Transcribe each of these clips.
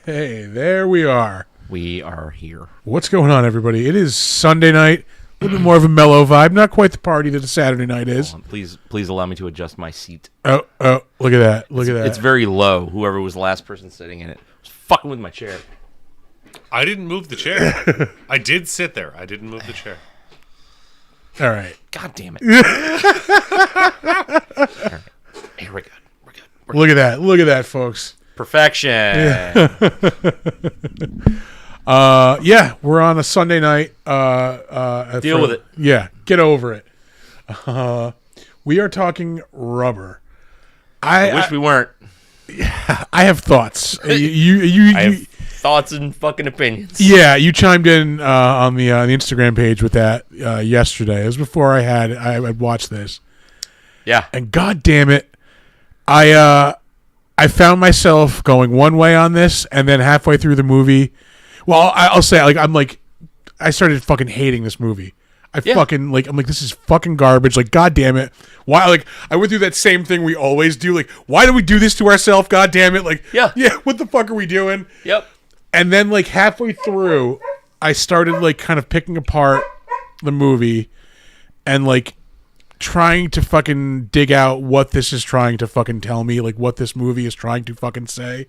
Hey, there we are. We are here. What's going on, everybody? It is Sunday night. A little bit more of a mellow vibe. Not quite the party that a Saturday night is. Please allow me to adjust my seat. Oh, look at that. Look at that. It's very low. Whoever was the last person sitting in it was fucking with my chair. I didn't move the chair. I did sit there. I didn't move the chair. All right. God damn it. All right. Here, we're good. Look at that. Look at that, folks. Perfection. Yeah, we're on a Sunday night. Deal with it. Yeah, get over it. We are talking Rubber. I wish we weren't. I have thoughts. I have thoughts and fucking opinions. Yeah, you chimed in on the Instagram page with that yesterday. It was before I had watched this. Yeah. And god damn it, I found myself going one way on this, and then halfway through the movie, well, I'll say I started fucking hating this movie. I'm like, this is fucking garbage. Like, god damn it, why? Like, I went through that same thing we always do. Like, why do we do this to ourselves? God damn it! Like, yeah, what the fuck are we doing? Yep. And then like halfway through, I started like kind of picking apart the movie, and like trying to fucking dig out what this is trying to fucking tell me, like what this movie is trying to fucking say.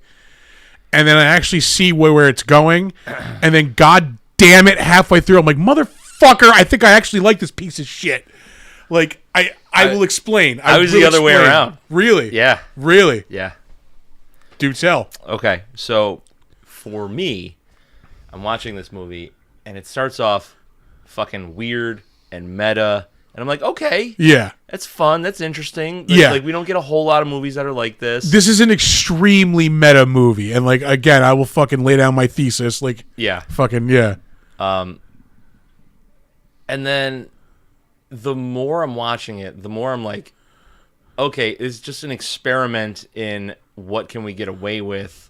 And then I actually see where it's going, and then god damn it, halfway through I'm like, motherfucker, I think I actually like this piece of shit. Like I will explain. I was the other way around. Really? Yeah. Really? Yeah. Do tell. Okay, so for me, I'm watching this movie and it starts off fucking weird and meta. And I'm like, okay, yeah, that's fun, that's interesting. Like we don't get a whole lot of movies that are like this. This is an extremely meta movie, and like again, I will fucking lay down my thesis. Like, yeah, fucking yeah. And then the more I'm watching it, the more I'm like, okay, it's just an experiment in what can we get away with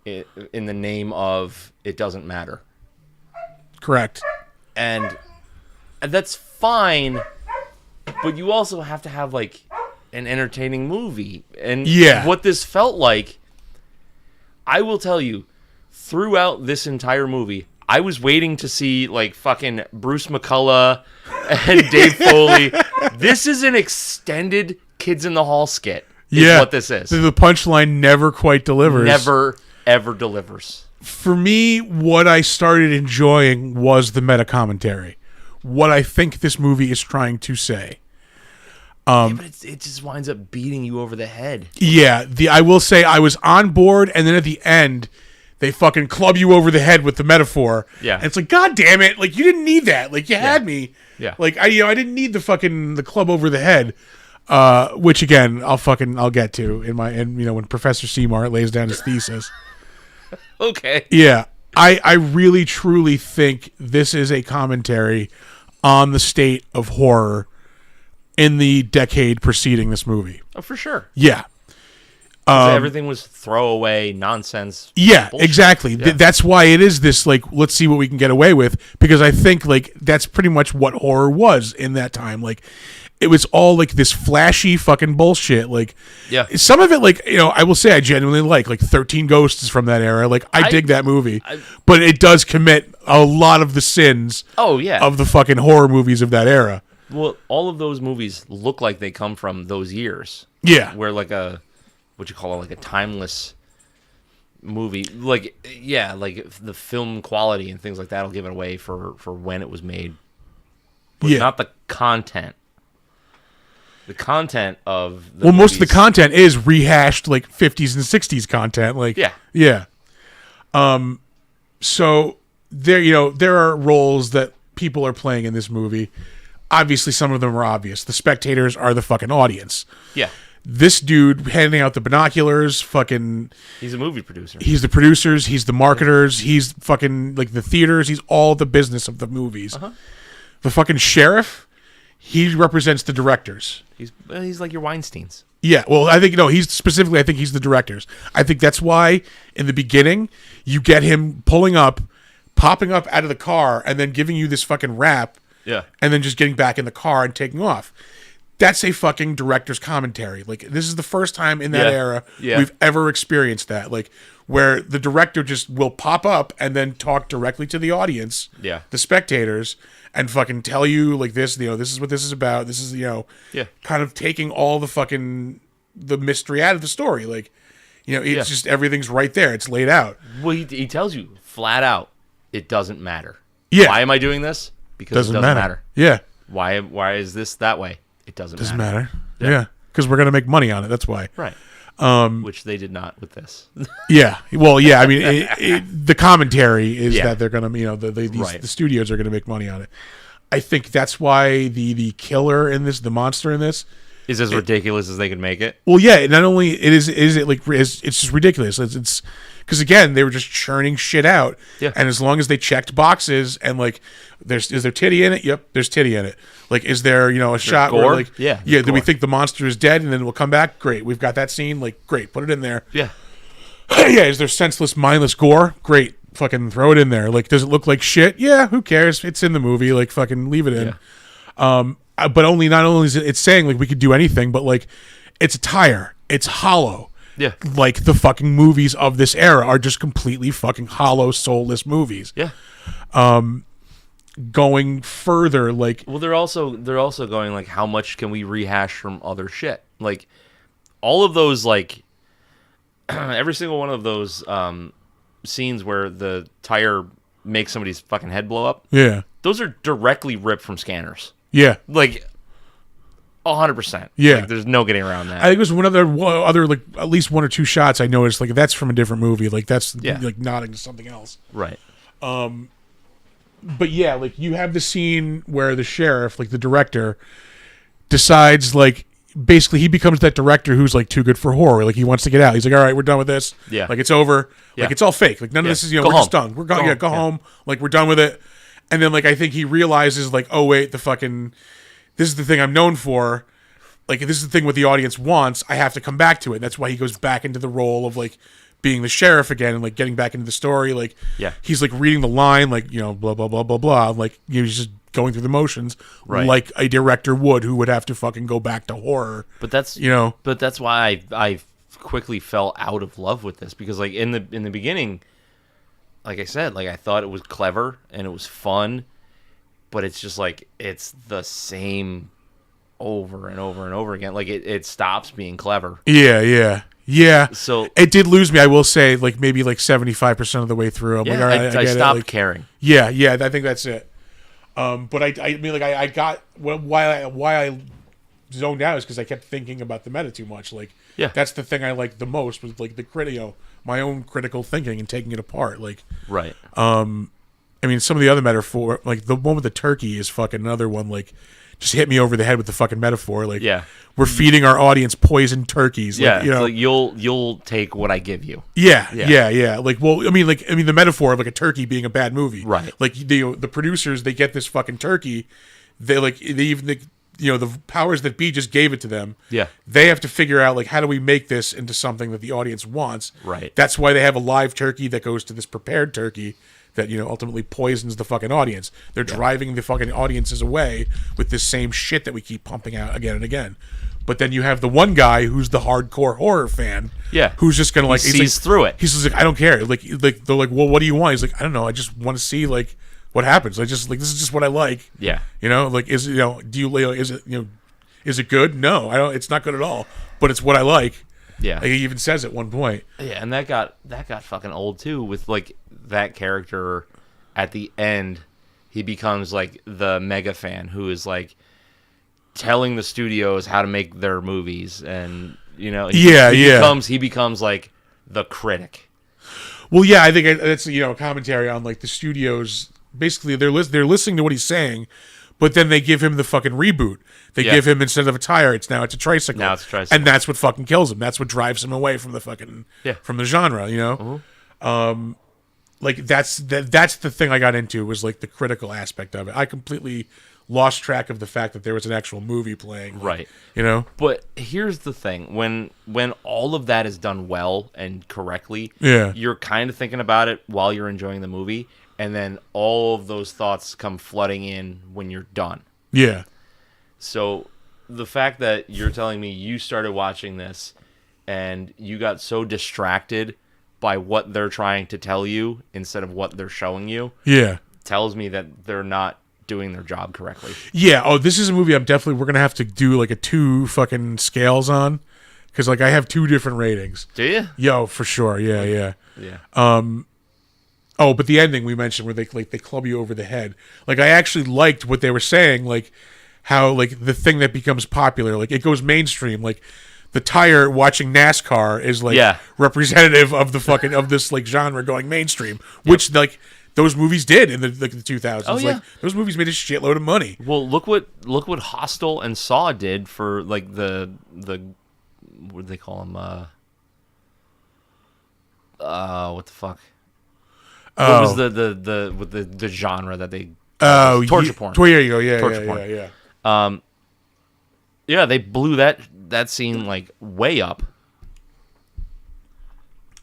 in the name of it doesn't matter. Correct. And that's fine, but you also have to have like an entertaining movie. And what this felt like, I will tell you, throughout this entire movie, I was waiting to see like fucking Bruce McCullough and Dave Foley. This is an extended Kids in the Hall skit. Is what this is. The punchline never quite delivers. Never ever delivers. For me, what I started enjoying was the meta commentary. What I think this movie is trying to say. But it just winds up beating you over the head. Yeah, I will say I was on board, and then at the end, they fucking club you over the head with the metaphor. Yeah, and it's like, god damn it! Like, you didn't need that. Like, you had me. Yeah, like I didn't need the club over the head. Which again, I'll get to when Professor Seymour lays down his thesis. Okay. Yeah, I really truly think this is a commentary on the state of horror in the decade preceding this movie. Oh, for sure. Yeah. Everything was throwaway nonsense. Yeah, bullshit. Exactly. Yeah. That's why it is this, like, let's see what we can get away with, because I think, like, that's pretty much what horror was in that time. Like, it was all, like, this flashy fucking bullshit. Like, some of it, like, I will say I genuinely like 13 Ghosts is from that era. Like, I dig that movie. But it does commit a lot of the sins of the fucking horror movies of that era. Well, all of those movies look like they come from those years. Yeah. Where, like, what you call it, like a timeless movie. Like, yeah, like the film quality and things like that will give it away for when it was made. But not the content. The content of the movies. Most of the content is rehashed like 50s and 60s content. Like, yeah. So there are roles that people are playing in this movie. Obviously, some of them are obvious. The spectators are the fucking audience. Yeah. This dude handing out the binoculars, fucking... He's a movie producer. He's the producers. He's the marketers. He's fucking, like, the theaters. He's all the business of the movies. Uh-huh. The fucking sheriff, he represents the directors. He's like your Weinsteins. Yeah, well, I think, I think he's the directors. I think that's why, in the beginning, you get him popping up out of the car, and then giving you this fucking rap, and then just getting back in the car and taking off. that's a fucking director's commentary. Like, this is the first time in that era we've ever experienced that. Like, where the director just will pop up and then talk directly to the audience, the spectators, and fucking tell you, like, this, this is what this is about. This is, kind of taking all the fucking, the mystery out of the story. Like, it's just, everything's right there. It's laid out. Well, he tells you flat out, it doesn't matter. Yeah. Why am I doing this? Because it doesn't matter. Yeah. Why is this that way? It doesn't matter. Yeah. Because we're going to make money on it. That's why. Right. Which they did not with this. Yeah. Well, yeah. I mean, the commentary is that they're going to, the studios are going to make money on it. I think that's why the killer in this, the monster in this, is as ridiculous as they can make it. Well, yeah. Not only it's just ridiculous. It's because again, they were just churning shit out. Yeah. And as long as they checked boxes and like, is there titty in it? Yep, there's titty in it. Like, is there a shot gore? where like do gore. we think the monster is dead and then we'll come back? Great, we've got that scene. Like, great, put it in there. Yeah. Yeah. Is there senseless, mindless gore? Great, fucking throw it in there. Like, does it look like shit? Yeah, who cares? It's in the movie. Like, fucking leave it in. Yeah. But not only is it saying like we could do anything, but like it's a tire. It's hollow. Yeah. Like the fucking movies of this era are just completely fucking hollow, soulless movies. Yeah. Going further, like, well, they're also going like, how much can we rehash from other shit? Like, all of those, like, every single one of those scenes where the tire makes somebody's fucking head blow up. Yeah. Those are directly ripped from Scanners. Yeah. Like, 100%. Yeah. Like, there's no getting around that. I think it was one other like at least one or two shots I noticed like that's from a different movie. Like that's like nodding to something else. Right. But yeah, like you have the scene where the sheriff, like the director, decides like basically he becomes that director who's like too good for horror. Like he wants to get out. He's like, all right, we're done with this. Yeah. Like it's over. Yeah. Like it's all fake. Like none of this is, we're just done. We're going. Go home. Like we're done with it. And then like I think he realizes like, oh wait, this is the thing I'm known for. Like this is the thing what the audience wants. I have to come back to it. That's why he goes back into the role of like being the sheriff again and like getting back into the story. Like he's like reading the line, like, blah, blah, blah, blah, blah. Like he's just going through the motions like a director would who would have to fucking go back to horror. But that's but that's why I quickly fell out of love with this, because like in the beginning, like I said, like I thought it was clever and it was fun, but it's just like it's the same over and over and over again. Like it stops being clever. Yeah. So it did lose me, I will say, like maybe like 75% of the way through. I'm like, all right, I stopped caring. Yeah, I think that's it. But I mean, like I got why I zoned out is because I kept thinking about the meta too much. Like, that's the thing I liked the most was like my own critical thinking and taking it apart. Like, right. I mean, some of the other metaphor, like the one with the turkey, is fucking another one. Like, just hit me over the head with the fucking metaphor. Like, we're feeding our audience poisoned turkeys. Like, like you'll take what I give you. Yeah. Like, well, I mean, the metaphor of like a turkey being a bad movie. Right. Like the producers, they get this fucking turkey. The powers that be just gave it to them. Yeah. They have to figure out like how do we make this into something that the audience wants. Right. That's why they have a live turkey that goes to this prepared turkey that ultimately poisons the fucking audience. They're driving the fucking audiences away with this same shit that we keep pumping out again and again. But then you have the one guy who's the hardcore horror fan. Yeah. Who's just gonna like sees through it. He's just like, I don't care. Like they're like, well, what do you want? He's like, I don't know. I just want to see like what happens. I just like this is just what I like. Yeah. Like is it is it good? No, I don't. It's not good at all. But it's what I like. Yeah. Like, he even says at one point. Yeah, and that got fucking old too. With like that character at the end, he becomes like the mega fan who is like telling the studios how to make their movies, and he becomes like the critic. Well, yeah, I think that's a commentary on like the studios. Basically, they're listening to what he's saying, but then they give him the fucking reboot. They give him, instead of a tire, it's a tricycle. Now it's a tricycle, and that's what fucking kills him. That's what drives him away from the fucking from the genre. Mm-hmm. Like that's the thing I got into was like the critical aspect of it. I completely lost track of the fact that there was an actual movie playing. Right. But here's the thing: when all of that is done well and correctly, you're kind of thinking about it while you're enjoying the movie, and then all of those thoughts come flooding in when you're done. Yeah. So the fact that you're telling me you started watching this and you got so distracted by what they're trying to tell you instead of what they're showing you, tells me that they're not doing their job correctly. Yeah. Oh, this is a movie we're gonna have to do like a 2 fucking scales on, because like I have 2 different ratings. Do you? Yo, for sure. Yeah. Oh, but the ending we mentioned where they club you over the head. Like I actually liked what they were saying, like how like the thing that becomes popular, like it goes mainstream, like the tire watching NASCAR is like representative of the fucking of this like genre going mainstream, which like those movies did in the 2000s. Oh, yeah. Like those movies made a shitload of money. Well, look what Hostel and Saw did for like the what do they call them? What the fuck? What was the genre that they? Torture porn. There you go. Yeah, torture porn. Yeah. They blew that scene like way up.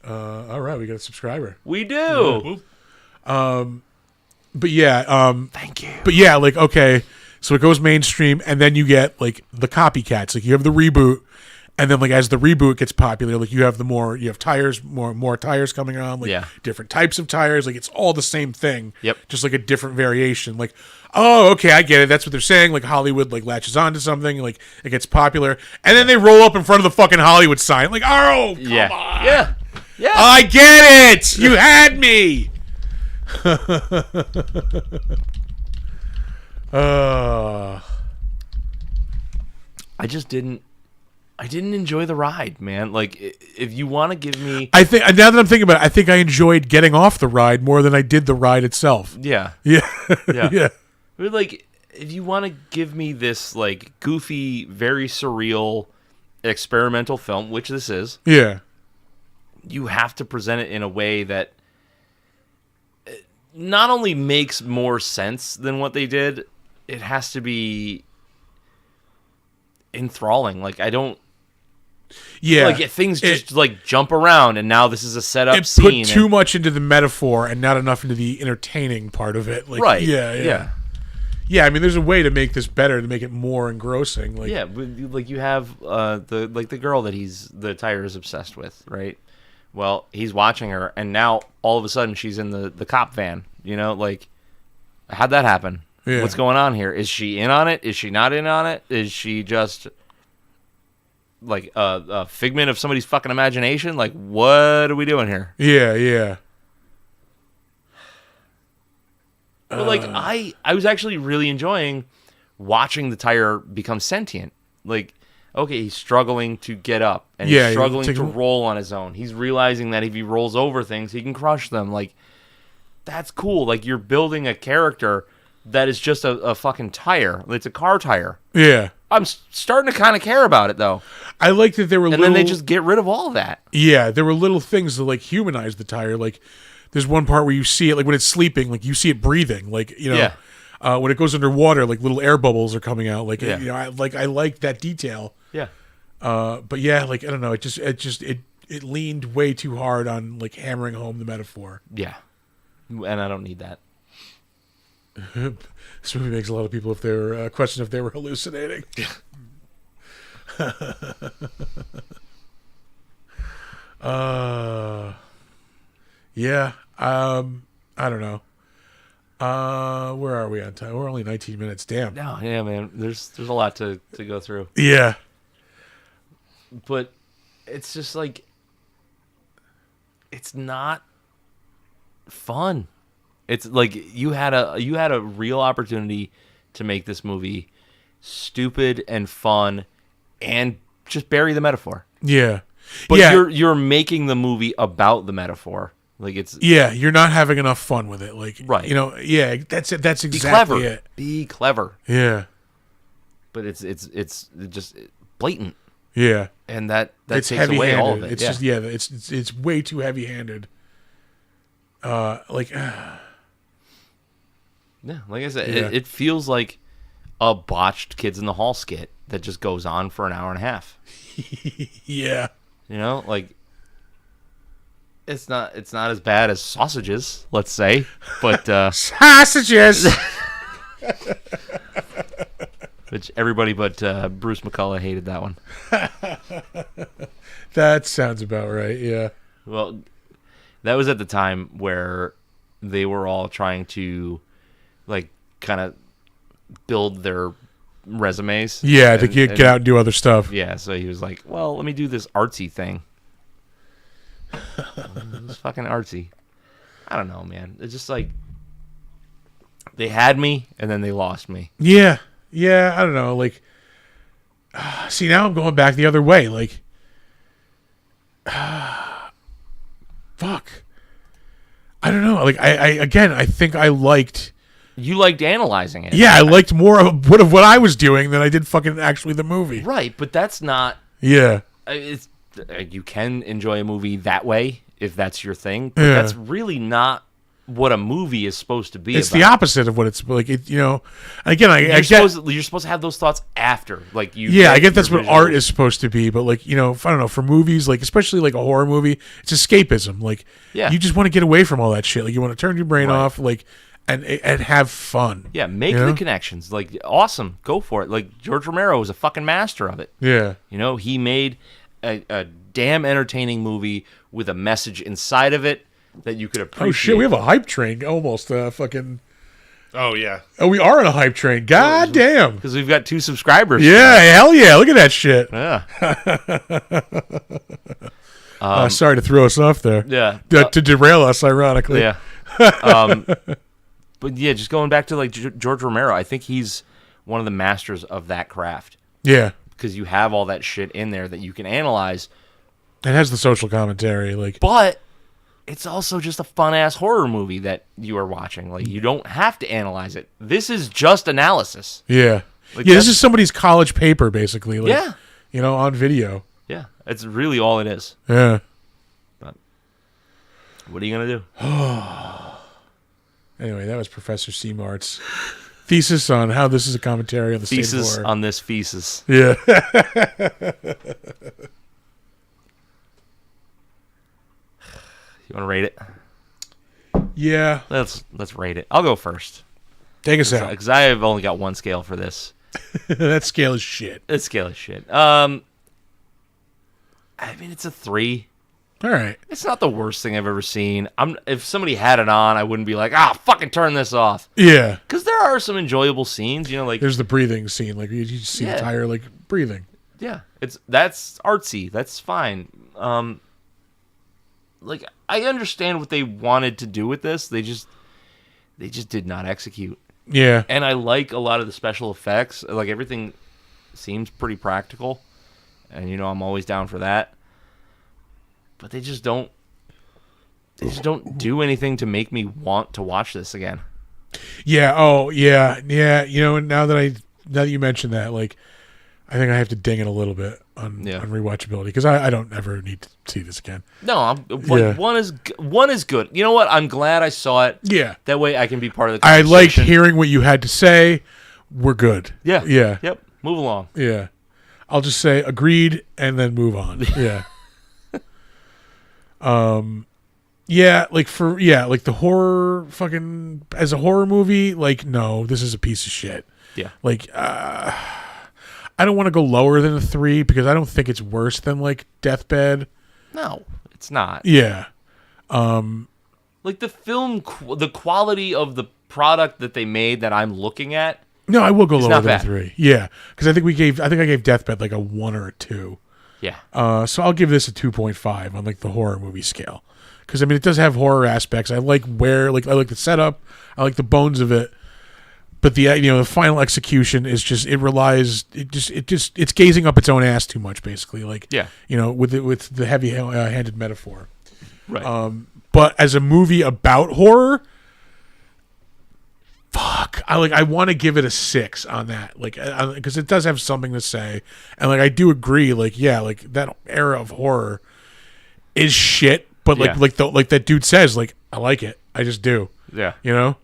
All right, we got a subscriber. We do. But yeah. Thank you. But yeah, like okay, so it goes mainstream, and then you get like the copycats. Like you have the reboot. And then, like as the reboot gets popular, like you have tires, more tires coming on, like different types of tires. Like it's all the same thing, just like a different variation. Like, oh, okay, I get it. That's what they're saying. Like Hollywood like latches onto something, like it gets popular, and then they roll up in front of the fucking Hollywood sign. Like, oh, come on, yeah. I get it. You had me. I didn't enjoy the ride, man. Like, if you want to give me... I think, now that I'm thinking about it, I think I enjoyed getting off the ride more than I did the ride itself. Yeah. Yeah. Yeah. But, like, if you want to give me this, like, goofy, very surreal, experimental film, which this is... Yeah. You have to present it in a way that not only makes more sense than what they did, it has to be enthralling. Like, I don't... Yeah, like things just like jump around, and now this is a setup scene. It put too much into the metaphor and not enough into the entertaining part of it. Like, right? Yeah. I mean, there's a way to make this better, to make it more engrossing. Like, yeah, like you have the girl that the tire is obsessed with, right? Well, he's watching her, and now all of a sudden she's in the cop van. You know, like how'd that happen? Yeah. What's going on here? Is she in on it? Is she not in on it? Is she just like a figment of somebody's fucking imagination? Like, what are we doing here? Yeah. But like, I was actually really enjoying watching the tire become sentient. Like, okay, he's struggling to get up, and he's struggling to roll on his own. He's realizing that if he rolls over things, he can crush them. Like, that's cool. Like, you're building a character that is just a fucking tire. It's a car tire. Yeah. I'm starting to kind of care about it, though. I like that there were then they just get rid of all of that. Yeah, there were little things that, like, humanize the tire. Like, there's one part where you see it, like, when it's sleeping, like, you see it breathing. Like, you know, when it goes underwater, like, little air bubbles are coming out. Like, you know, I like that detail. Yeah. But, yeah, like, I don't know. It leaned way too hard on, like, hammering home the metaphor. Yeah. And I don't need that. This movie makes a lot of people question if they were hallucinating. Yeah. I don't know. Where are we on time? We're only 19 minutes. Damn. No, yeah, man. There's a lot to go through. Yeah. But it's just like, it's not fun. It's like you had a real opportunity to make this movie stupid and fun and just bury the metaphor. Yeah. But you're making the movie about the metaphor. Like, it's... Yeah, you're not having enough fun with it. Like, right. You know, yeah, that's it. That's exactly it. Be clever. Yeah. But it's just blatant. Yeah. And that takes away all of it. It's just it's way too heavy-handed. Yeah, like I said, it feels like a botched Kids in the Hall skit that just goes on for an hour and a half. Yeah. You know, like, it's not as bad as Sausages, let's say, but Sausages. Which everybody but Bruce McCullough hated that one. That sounds about right. Yeah. Well, that was at the time where they were all trying to, like, kind of build their resumes. Yeah, to get out and do other stuff. Yeah, so he was like, well, let me do this artsy thing. It's fucking artsy. I don't know, man. It's just like, they had me, and then they lost me. Yeah. Yeah, I don't know. Like, see, now I'm going back the other way. Like, fuck. I don't know. Like, I think I liked... You liked analyzing it. Yeah, I liked more of what I was doing than I did fucking actually the movie. Right, but that's not... Yeah. You can enjoy a movie that way, if that's your thing, but that's really not what a movie is supposed to be It's about. the opposite of what it's like. It, you know, again, You're supposed to have those thoughts after, like you. Yeah, I get that's what art is supposed to be, but like, you know, I don't know, for movies, like especially like a horror movie, it's escapism. Like, you just want to get away from all that shit. Like, you want to turn your brain off, like, and have fun. Yeah, make the connections. Like, awesome, go for it. Like George Romero was a fucking master of it. Yeah, you know, he made a damn entertaining movie with a message inside of it that you could appreciate. Oh shit, we have a hype train almost. Fucking. Oh yeah. Oh, we are in a hype train. God damn. Because we've got 2 subscribers. Yeah, hell yeah! Look at that shit. Yeah. Sorry to throw us off there. Yeah. To derail us, ironically. Yeah. But yeah, just going back to like George Romero, I think he's one of the masters of that craft. Yeah. Because you have all that shit in there that you can analyze. It has the social commentary, like. But it's also just a fun-ass horror movie that you are watching. Like, you don't have to analyze it. This is just analysis. Yeah. Like, yeah, this is somebody's college paper, basically. Like, yeah. You know, on video. Yeah. It's really all it is. Yeah. But what are you going to do? Anyway, that was Professor Seamart's thesis on how this is a commentary on the state of Thesis horror. on this feces. Yeah. You want to rate it? Yeah. Let's rate it. I'll go first. Take us out. Because I have only got one scale for this. That scale is shit. That scale is shit. I mean, it's a 3. All right. It's not the worst thing I've ever seen. If somebody had it on, I wouldn't be like, fucking turn this off. Yeah. Because there are some enjoyable scenes, you know, like there's the breathing scene, like you see the tire like breathing. Yeah, that's artsy. That's fine. Like, I understand what they wanted to do with this. They just did not execute. Yeah. And I like a lot of the special effects. Like, everything seems pretty practical, and you know I'm always down for that. But they just don't do anything to make me want to watch this again. Yeah. Oh, yeah. Yeah. You know, now that you mention that, like, I think I have to ding it a little bit on rewatchability because I don't ever need to see this again. No, one is good. You know what? I'm glad I saw it. Yeah. That way I can be part of the I conversation. liked hearing what you had to say. We're good. Yeah. Yeah. Yep. Move along. Yeah. I'll just say agreed and then move on. Yeah. Yeah, like the horror fucking as a horror movie, like, no, this is a piece of shit. Yeah. Like, I don't want to go lower than a 3 because I don't think it's worse than like Deathbed. No, it's not. Yeah. Like the film, the quality of the product that they made that I'm looking at. No, I will go lower not than bad. a 3. Yeah, because I think I gave Deathbed like a 1 or a 2. Yeah. So I'll give this a 2.5 on like the horror movie scale. Because I mean, it does have horror aspects. I like the setup. I like the bones of it. But the final execution is just it's gazing up its own ass too much, basically. Like, with the heavy handed metaphor. Right. But as a movie about horror, fuck, I want to give it a 6 on that, like, because it does have something to say, and like I do agree, like, yeah, like that era of horror is shit, but like that dude says, like, I like it, I just do, Yeah. you know.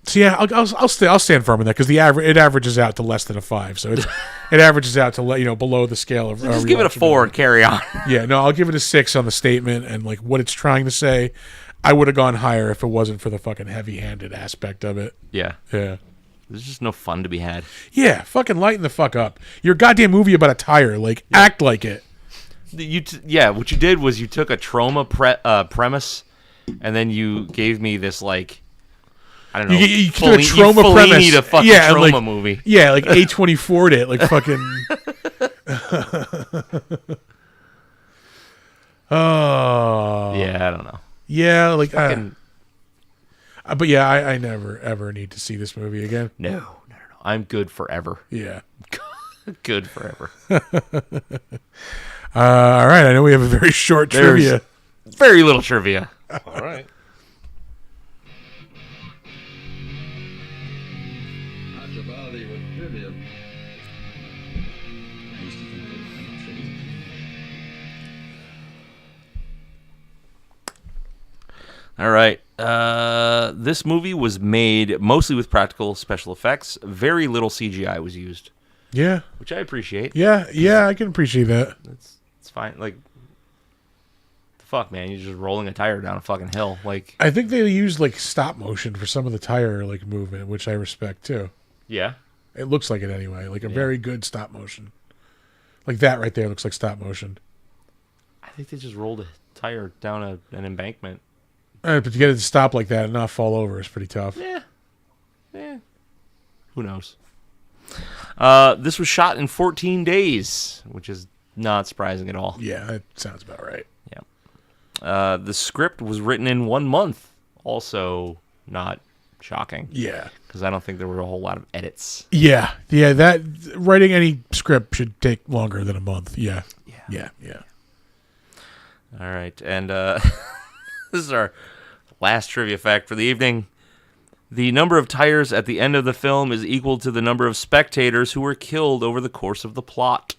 So yeah, I'll stand firm on that because it averages out to less than a 5, so it averages out to below the scale of. So just give it a 4 and carry on. Yeah, no, I'll give it a 6 on the statement and like what it's trying to say. I would have gone higher if it wasn't for the fucking heavy-handed aspect of it. Yeah. Yeah. There's just no fun to be had. Yeah, fucking lighten the fuck up. Your goddamn movie about a tire. Like, act like it. What you did was you took a trauma premise, and then you gave me this, like, I don't know. You took a trauma premise. A fucking trauma movie. Yeah, like A24'd it. Like, fucking... Oh. Yeah, I don't know. Yeah, like... but yeah, I never, ever need to see this movie again. No. I'm good forever. Yeah. Good forever. All right, I know we have a very short trivia. Very little trivia. All right. All right. This movie was made mostly with practical special effects. Very little CGI was used. Yeah. Which I appreciate. Yeah, I can appreciate that. It's fine. Like, the fuck, man, you're just rolling a tire down a fucking hill. Like, I think they used like stop motion for some of the tire like movement, which I respect too. yeah. It looks like it anyway, like a very good stop motion. Like that right there looks like stop motion. I think they just rolled a tire down an embankment. But to get it to stop like that and not fall over is pretty tough. Yeah. Who knows? This was shot in 14 days, which is not surprising at all. Yeah, that sounds about right. Yeah. The script was written in 1 month. Also not shocking. Yeah. Because I don't think there were a whole lot of edits. Yeah. That writing any script should take longer than a month. Yeah. All right, and this is our last trivia fact for the evening. The number of tires at the end of the film is equal to the number of spectators who were killed over the course of the plot.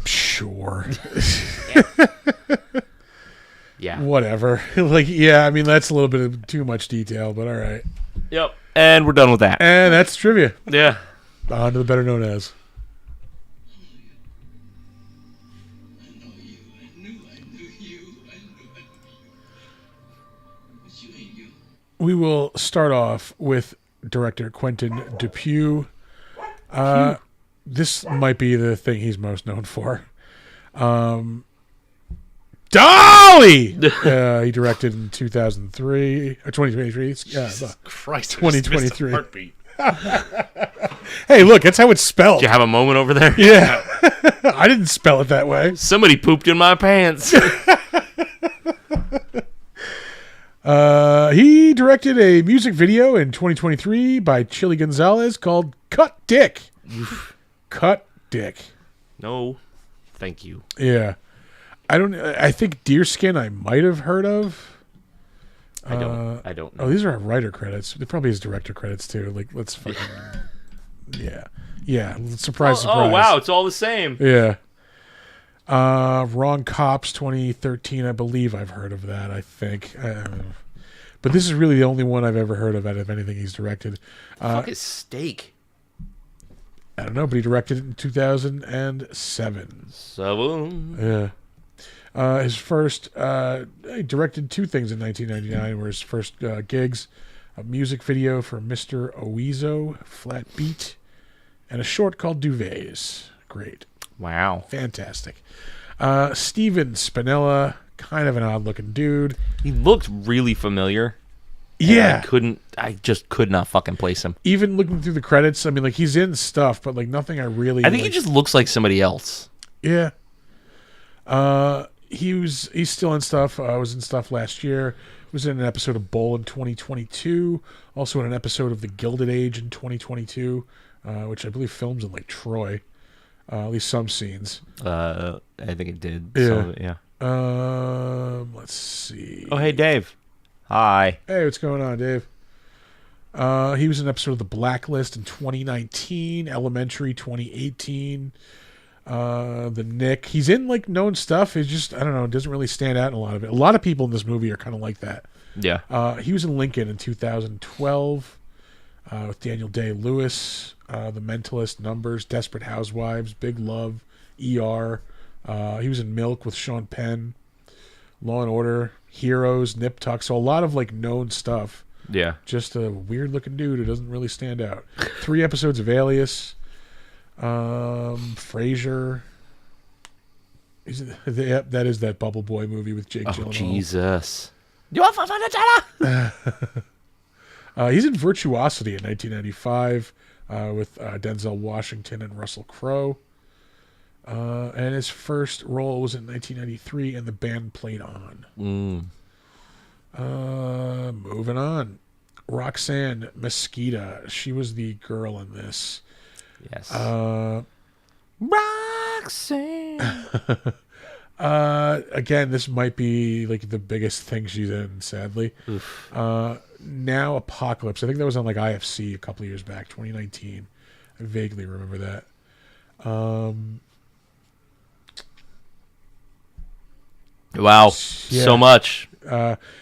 Sure. Yeah. Whatever. Like, yeah, I mean, that's a little bit of too much detail, but all right. Yep. And we're done with that. And that's trivia. Yeah. On to the better known as. We will start off with director Quentin Dupieux. This might be the thing he's most known for. Dolly! He directed in 2003 or 2023. Jesus Christ, 2023. Heartbeat. Hey, look, that's how it's spelled. Do you have a moment over there? Yeah. I didn't spell it that way. Somebody pooped in my pants. He directed a music video in 2023 by Chili Gonzalez called Cut Dick. Cut Dick. No, thank you. Yeah. I think Deerskin I might have heard of. I don't know. Oh, these are our writer credits. It probably has director credits too. Like, let's fucking... Yeah. Surprise, surprise. Oh, wow, it's all the same. Yeah. Wrong Cops 2013, I believe I've heard of that, I think. But this is really the only one I've ever heard of out of anything he's directed. Fuck is Steak? I don't know, but he directed it in 2007. Yeah. His first, he directed two things in 1999 were his first gigs. A music video for Mr. Oizo, Flat Beat, and a short called Duvets. Great. Wow. Fantastic. Steven Spinella, kind of an odd-looking dude. He looked really familiar. Yeah. I just could not fucking place him. Even looking through the credits, I mean, like, he's in stuff, but, like, nothing I really... I think he just looks like somebody else. Yeah. He's still in stuff. Was in stuff last year. Was in an episode of Bull in 2022. Also in an episode of The Gilded Age in 2022, which I believe films in, like, Troy. At least some scenes. I think it did. Yeah. Yeah. Let's see. Oh, hey, Dave. Hi. Hey, what's going on, Dave? He was in an episode of The Blacklist in 2019, Elementary 2018, The Nick. He's in, like, known stuff. He's just, I don't know, doesn't really stand out in a lot of it. A lot of people in this movie are kind of like that. Yeah. He was in Lincoln in 2012 with Daniel Day-Lewis, The Mentalist, Numbers, Desperate Housewives, Big Love, ER. He was in Milk with Sean Penn, Law and Order, Heroes, Nip Tuck. So a lot of, like, known stuff. Yeah. Just a weird-looking dude who doesn't really stand out. 3 episodes of Alias. Frasier. Yep, that is that Bubble Boy movie with Jake Gyllenhaal. Jesus. You want $500? He's in Virtuosity in 1995 with Denzel Washington and Russell Crowe. And his first role was in 1993 in The Band Played On. Moving on. Roxanne Mesquita. She was the girl in this. Yes. Roxanne. Again, this might be like the biggest thing she's in, sadly. Now Apocalypse. I think that was on like IFC a couple of years back, 2019. I vaguely remember that. Wow. Yeah. So much.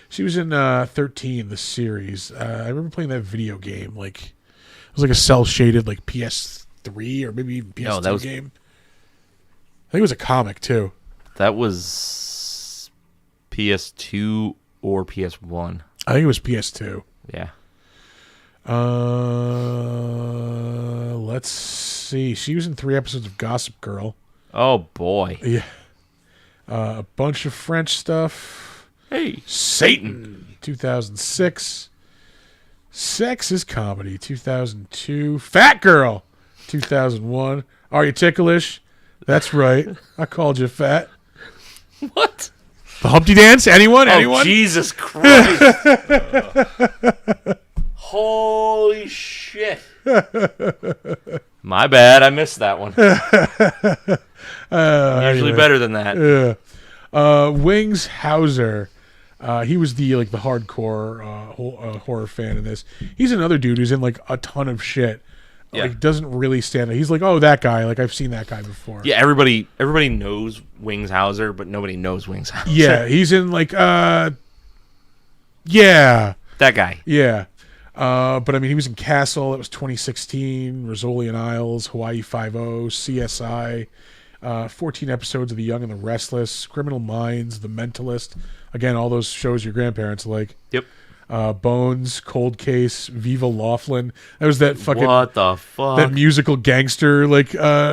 She was in 13, the series. I remember playing that video game. Like it was like a cell shaded like PS3 or maybe even PS2 game. I think it was a comic too. That was PS2 or PS1. I think it was PS2. Yeah. Let's see. She was in 3 episodes of Gossip Girl. Oh boy. Yeah. A bunch of French stuff. Hey, Satan, 2006. Sex is Comedy, 2002. Fat Girl, 2001. Are You Ticklish? That's right. I called you fat. What? The Humpty Dance? Anyone? Oh, Anyone? Jesus Christ. Holy shit. My bad. I missed that one. Usually better than that. Wings Hauser. He was the hardcore horror fan in this. He's another dude who's in like a ton of shit. Yeah. Like doesn't really stand out. He's like, oh, that guy. Like I've seen that guy before. Yeah, everybody knows Wings Hauser, but nobody knows Wings Hauser. Yeah, he's in like yeah. That guy. Yeah. But I mean, he was in Castle. That was 2016. Rizzoli and Isles, Hawaii Five-0, CSI, 14 episodes of The Young and the Restless, Criminal Minds, The Mentalist. Again, all those shows your grandparents like. Yep. Bones, Cold Case, Viva Laughlin. That was that fucking What the fuck? that musical gangster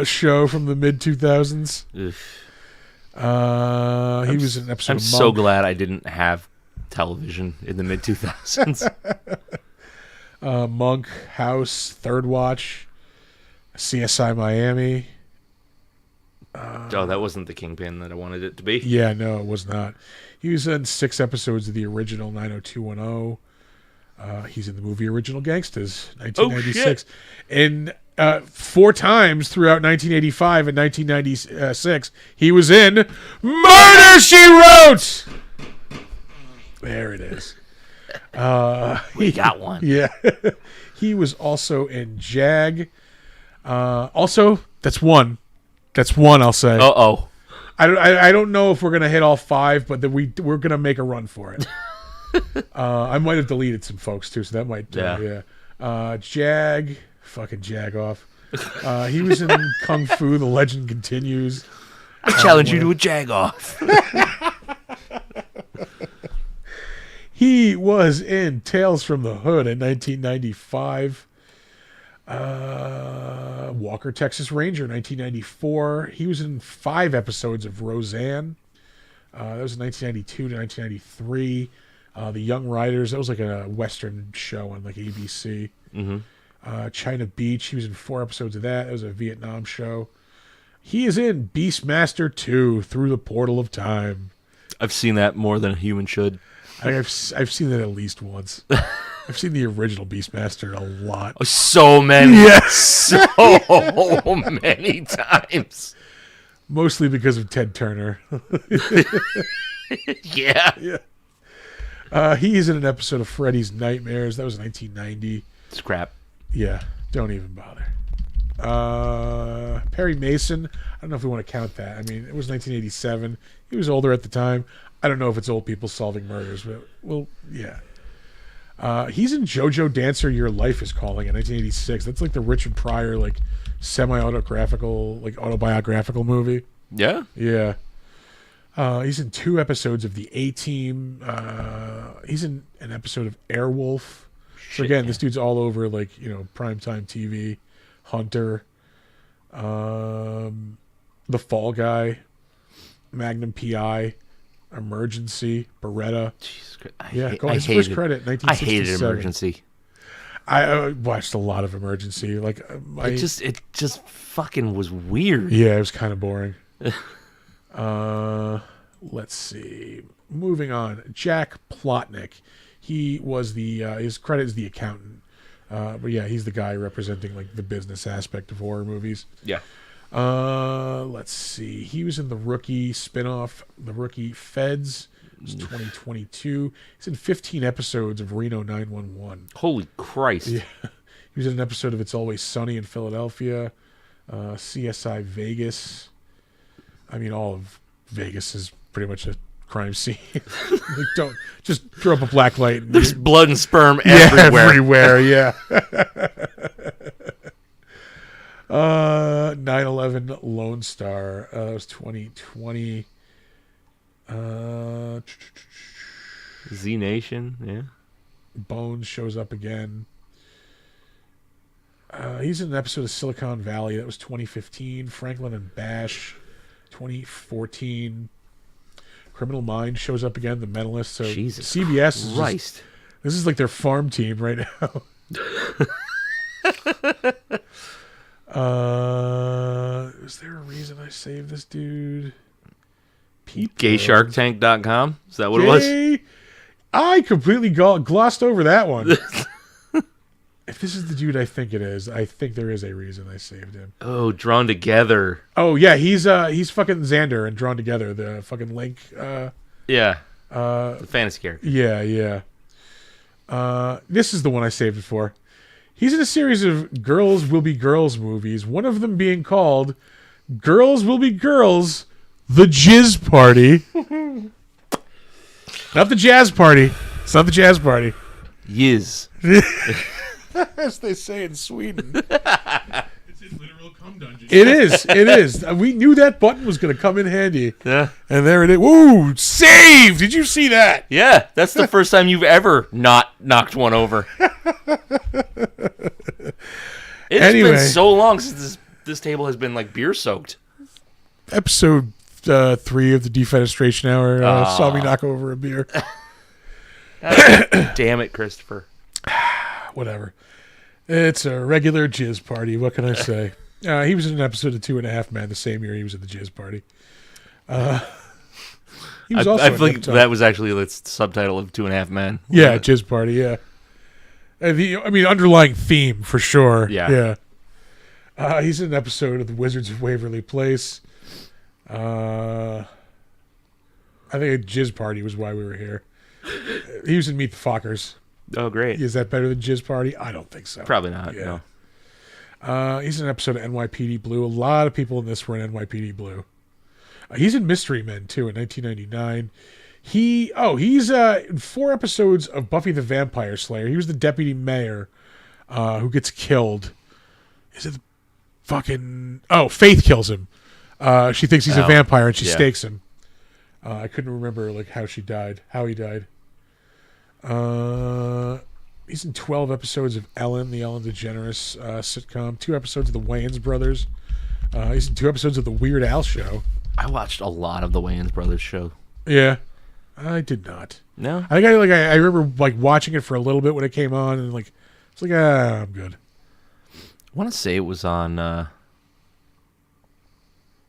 show from the mid 2000s. He was in an episode. I'm of so Monk. glad I didn't have television in the mid 2000s. Monk, House, Third Watch, CSI Miami. Oh, that wasn't the Kingpin that I wanted it to be. Yeah, no, it was not. He was in 6 episodes of the original 90210. He's in the movie Original Gangsters, 1996. And 4 times throughout 1985 and 1996, he was in Murder, She Wrote! There it is. We got one. Yeah. He was also in Jag. Also, that's one. That's one, I'll say. Uh-oh. I don't know if we're going to hit all 5, but we're going to make a run for it. I might have deleted some folks, too, so that might... Yeah. Jag. Fucking Jag off. He was in Kung Fu, The Legend Continues. I challenge you to a jag-off. He was in Tales from the Hood in 1995. Walker, Texas Ranger, 1994. He was in 5 episodes of Roseanne. That was 1992 to 1993. The Young Riders, that was like a Western show on like ABC. Mm-hmm. China Beach, he was in 4 episodes of that. That was a Vietnam show. He is in Beastmaster 2, Through the Portal of Time. I've seen that more than a human should. I've seen that at least once. I've seen the original Beastmaster a lot. Oh, so many. Yes. So many times. Mostly because of Ted Turner. Yeah. Yeah. He is in an episode of Freddy's Nightmares. That was 1990. It's crap. Yeah. Don't even bother. Perry Mason. I don't know if we want to count that. I mean, it was 1987. He was older at the time. I don't know if it's old people solving murders, but, well, yeah. He's in JoJo Dancer, Your Life is Calling in 1986. That's like the Richard Pryor, like, semi-autobiographical, movie. Yeah? Yeah. He's in 2 episodes of the A-Team. He's in an episode of Airwolf. So again, this dude's all over, like, primetime TV. Hunter. The Fall Guy. Magnum PI. Emergency. Beretta. Jesus Christ. His first credit, 1967. I hated Emergency. I watched a lot of Emergency. Like, it just fucking was weird. Yeah, it was kind of boring. Let's see. Moving on. Jack Plotnick. He was his credit is the accountant. But yeah, he's the guy representing like the business aspect of horror movies. Yeah. Let's see. He was in the Rookie spinoff, The Rookie Feds. It was 2022. He's in 15 episodes of Reno 911. Holy Christ. Yeah. He was in an episode of It's Always Sunny in Philadelphia. CSI Vegas. I mean, all of Vegas is pretty much a crime scene. Like, don't just throw up a black light. There's blood and sperm everywhere. Everywhere, yeah. 9/11 Lone Star. That was 2020. Z Nation, yeah. Bones shows up again. He's in an episode of Silicon Valley. That was 2015. Franklin and Bash, 2014. Criminal Minds shows up again. The Mentalist. So Jesus CBS Christ. This is like their farm team right now. Is there a reason I saved this dude? GaySharkTank.com? Is that what it was? I completely glossed over that one. If this is the dude I think it is, I think there is a reason I saved him. Oh, Drawn Together. Oh yeah, he's fucking Xander and Drawn Together, the fucking Link. Yeah. The fantasy character. Yeah. This is the one I saved it for. He's in a series of Girls Will Be Girls movies, one of them being called Girls Will Be Girls, The Jizz Party. Not the Jazz Party. It's not the Jazz Party. Yiz. As they say in Sweden. It's in literal cum dungeon. It is. We knew that button was going to come in handy. Yeah. And there it is. Woo! Save! Did you see that? Yeah, that's the first time you've ever not knocked one over. It's been so long since this table has been like beer soaked. Episode 3 of the Defenestration Hour saw me knock over a beer. Damn it, Christopher. Whatever. It's a regular jizz party. What can I say? He was in an episode of 2.5 Men the same year he was at the jizz party. He was also I think that was actually the subtitle of 2.5 Men. Yeah, jizz party, yeah. Underlying theme for sure. Yeah. He's in an episode of The Wizards of Waverly Place. I think a jizz party was why we were here. He was in Meet the Fockers. Oh, great. Is that better than Jizz Party? I don't think so. Probably not, no. He's in an episode of NYPD Blue. A lot of people in this were in NYPD Blue. He's in Mystery Men, too, in 1999. He's in 4 episodes of Buffy the Vampire Slayer. He was the deputy mayor who gets killed. Is it Faith kills him. She thinks he's a vampire and she stakes him. I couldn't remember how he died. He's in 12 episodes of Ellen, the Ellen DeGeneres sitcom. 2 episodes of the Wayans Brothers. He's in 2 episodes of the Weird Al Show. I watched a lot of the Wayans Brothers show. Yeah, I did not. No, I think I remember watching it for a little bit when it came on, and it's I'm good. I want to say it was on the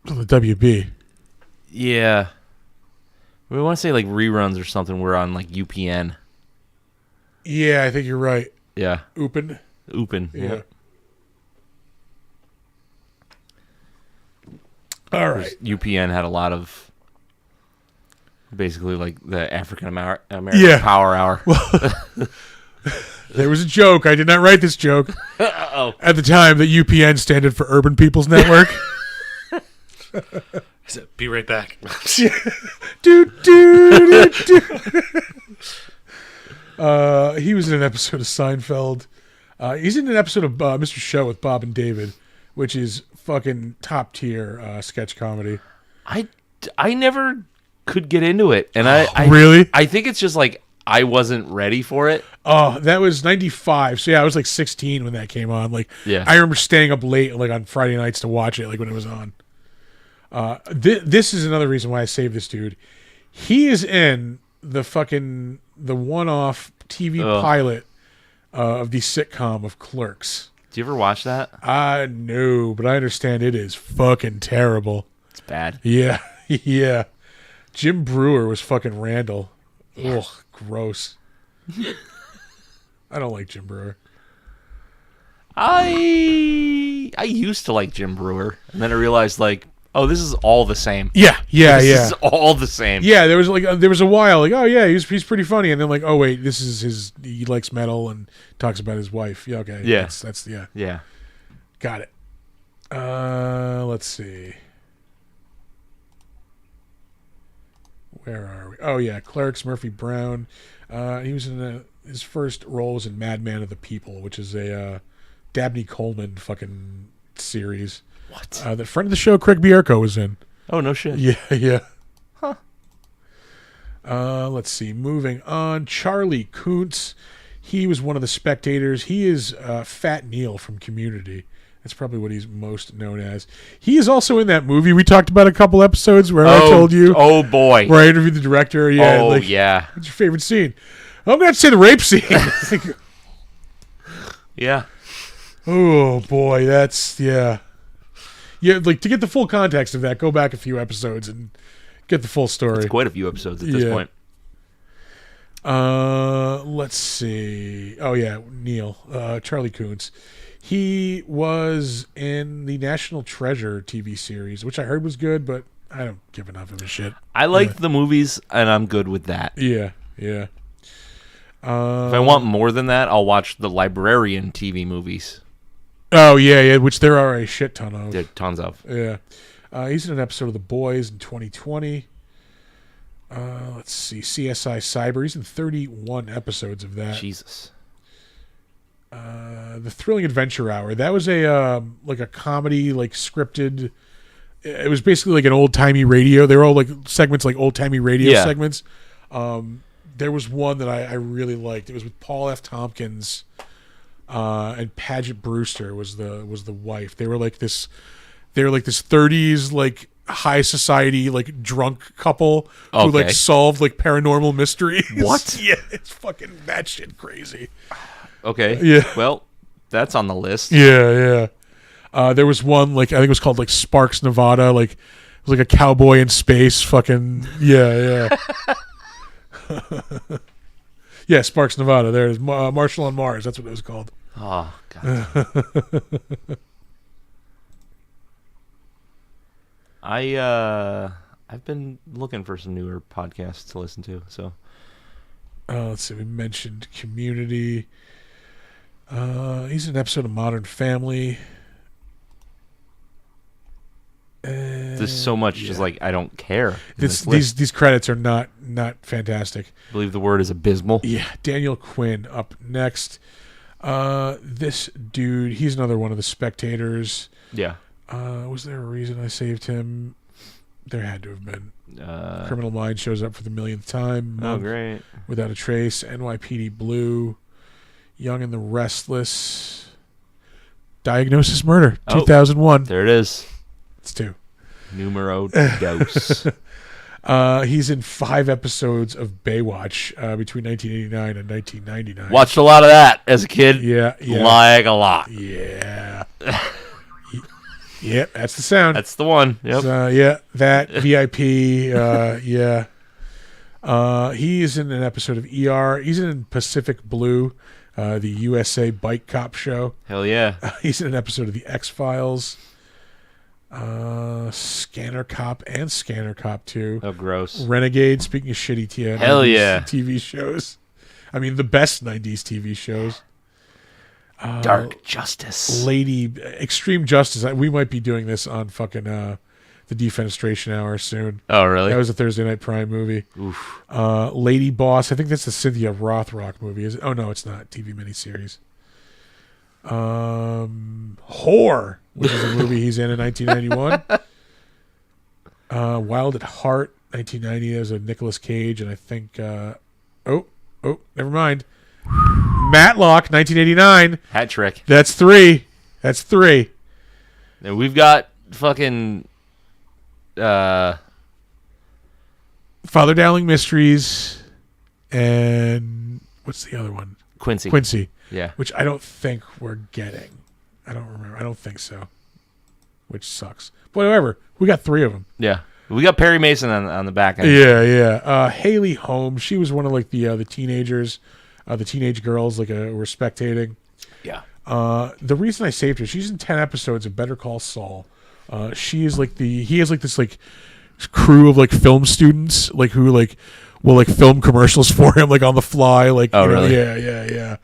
WB. Yeah, we want to say reruns or something. We're on UPN. Yeah, I think you're right. Yeah. Oopin. Yeah. All right. UPN had a lot of basically the African American Power Hour. Well, there was a joke. I did not write this joke. Uh-oh. At the time, that UPN stood for Urban People's Network. Be right back. do. He was in an episode of Seinfeld. He's in an episode of Mr. Show with Bob and David, which is fucking top tier sketch comedy. I never could get into it, and I really? I think it's just like I wasn't ready for it. Oh, that was 95. So yeah, I was like 16 when that came on. Like, Yeah. I remember staying up late, like on Friday nights to watch it, like when it was on. This is another reason why I saved this dude. He is in the one-off TV pilot of the sitcom of Clerks. Do you ever watch that? No, but I understand it is fucking terrible. It's bad. Yeah, yeah. Jim Brewer was fucking Randall. Ugh, gross. I don't like Jim Brewer. I used to like Jim Brewer, and then I realized like, oh, this is all the same. Yeah. This is all the same. Yeah, there was a while like, oh yeah, he's pretty funny, and then like, oh wait, this is he likes metal and talks about his wife. Yeah, okay. Yeah. That's yeah. Yeah. Got it. Let's see. Where are we? Oh yeah, Clerks, Murphy Brown. He was in his first role was in Madman of the People, which is a Dabney Coleman fucking series. What? The friend of the show, Craig Bierko, was in. Oh, no shit. Yeah. Huh. Let's see. Moving on. Charlie Kuntz. He was one of the spectators. He is Fat Neil from Community. That's probably what he's most known as. He is also in that movie we talked about a couple episodes where I told you. Oh, boy. Where I interviewed the director. Yeah. Oh, yeah. What's your favorite scene? I'm going to say the rape scene. Yeah. Oh, boy. That's, yeah. Yeah, like to get the full context of that, go back a few episodes and get the full story. It's quite a few episodes at this point. Let's see. Oh yeah, Neil, Charlie Kuntz. He was in the National Treasure TV series, which I heard was good, but I don't give enough of a shit. I liked the movies, and I'm good with that. Yeah. If I want more than that, I'll watch the Librarian TV movies. Oh yeah, which there are a shit ton of. There are tons of. Yeah. He's in an episode of The Boys in 2020. Let's see, CSI Cyber. He's in 31 episodes of that. Jesus. The Thrilling Adventure Hour. That was a like a comedy, like scripted. It was basically like an old timey radio. They were all like segments, like old timey radio segments. There was one that I really liked. It was with Paul F. Tompkins, and Paget Brewster was the wife. They were like this 30s like high society like drunk couple who like solved like paranormal mysteries. What? Yeah, it's fucking batshit crazy. Okay. Yeah. Well, that's on the list. Yeah. There was one like I think it was called like Sparks, Nevada. Like it was like a cowboy in space. Fucking yeah. Yeah, Sparks, Nevada. There it is. Marshall on Mars. That's what it was called. Oh God. I've been looking for some newer podcasts to listen to. So. Let's see. We mentioned Community. He's in an episode of Modern Family. There's so much just like I don't care. These credits are not fantastic. I believe the word is abysmal. Yeah, Daniel Quinn up next. This dude, he's another one of the spectators. Yeah. Was there a reason I saved him? There had to have been. Criminal Minds shows up for the millionth time. Oh, great. Without a Trace. NYPD Blue. Young and the Restless. Diagnosis Murder. 2001. There it is. It's 2. Numero dos. He's in 5 episodes of Baywatch between 1989 and 1999. Watched a lot of that as a kid. Yeah. Like a lot. Yeah. Yeah, that's the sound. That's the one. Yep. Yeah, that VIP. Yeah. He's in an episode of ER. He's in Pacific Blue, the USA bike cop show. Hell yeah. He's in an episode of the X-Files. Scanner Cop and Scanner Cop 2. Oh, gross. Renegade, speaking of shitty TV shows. I mean, the best 90s TV shows. Dark Justice. Extreme Justice. We might be doing this on fucking the Defenestration Hour soon. Oh, really? That was a Thursday Night Prime movie. Oof. Lady Boss. I think that's the Cynthia Rothrock movie. Is it? Oh, no, it's not. TV miniseries. Whore, which is a movie he's in 1991. Wild at Heart. 1990. There's a Nicolas Cage, and I think. Never mind. Matlock, 1989. Hat trick. That's three. And we've got fucking. Father Dowling Mysteries, and what's the other one? Quincy. Yeah. Which I don't think we're getting. I don't remember. I don't think so. Which sucks. But whatever. We got 3 of them. Yeah. We got Perry Mason on the back end. Yeah. Haley Holmes. She was one of like the teenagers, the teenage girls like were spectating. Yeah. The reason I saved her, she's in 10 episodes of Better Call Saul. She is like he has like this like crew of like film students like who like will like film commercials for him like on the fly like. Oh, you know, really? Yeah.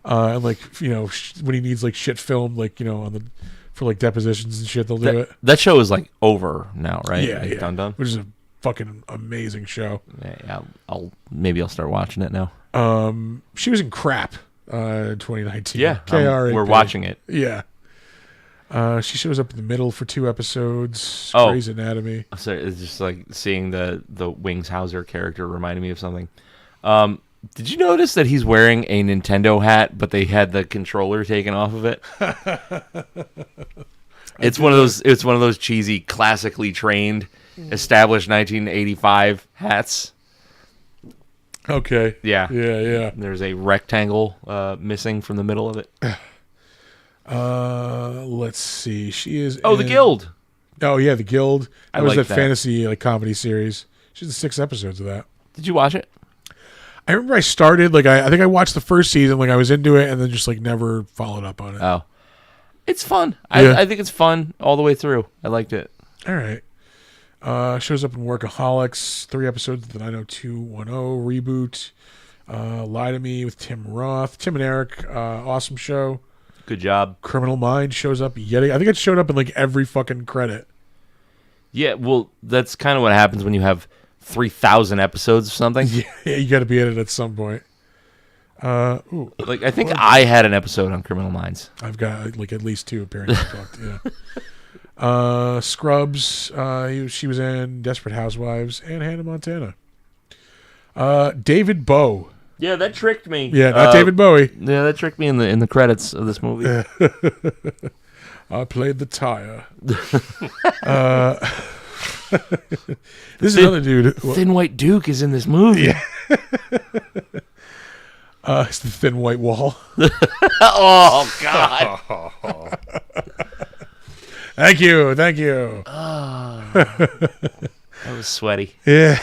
And like when he needs like shit filmed like for like depositions and shit, they'll do it. That show is like over now, right? Yeah, Like, done. Which is a fucking amazing show. Yeah, I'll start watching it now. She was in Crap in 2019. Yeah, KRAP. we're watching it. Yeah. She shows up in the middle for 2 episodes. Oh. Grey's Anatomy. So it's just like seeing the Wings Hauser character reminded me of something. Did you notice that he's wearing a Nintendo hat, but they had the controller taken off of it? It's one of those cheesy, classically trained, established 1985 hats. Okay. Yeah. Yeah. There's a rectangle missing from the middle of it. Let's see. She is. Oh, The Guild. Oh yeah, The Guild. I That was like that that. fantasy like comedy series. She's in 6 episodes of that. Did you watch it? I remember I started like I think I watched the first season, like I was into it, and then just like never followed up on it. Oh, it's fun. Yeah. I think it's fun all the way through. I liked it. All right. Shows up in Workaholics, 3 episodes of the 90210 reboot. Lie to Me with Tim Roth. Tim and Eric, awesome show. Good job. Criminal Minds shows up yet. I think it showed up in like every fucking credit. Yeah, well, that's kind of what happens when you have 3,000 episodes of something. Yeah, you got to be in it at some point. Like, I think I had an episode on Criminal Minds. I've got like at least 2 appearances booked. Yeah. Scrubs. She was in Desperate Housewives and Hannah Montana. David Bowie. Yeah, that tricked me. Yeah, not David Bowie. Yeah, that tricked me in the credits of this movie. I played the tire. This is another dude. Thin White Duke is in this movie. Yeah. It's the Thin White Wall. Oh, God. Thank you. That was sweaty. Yeah.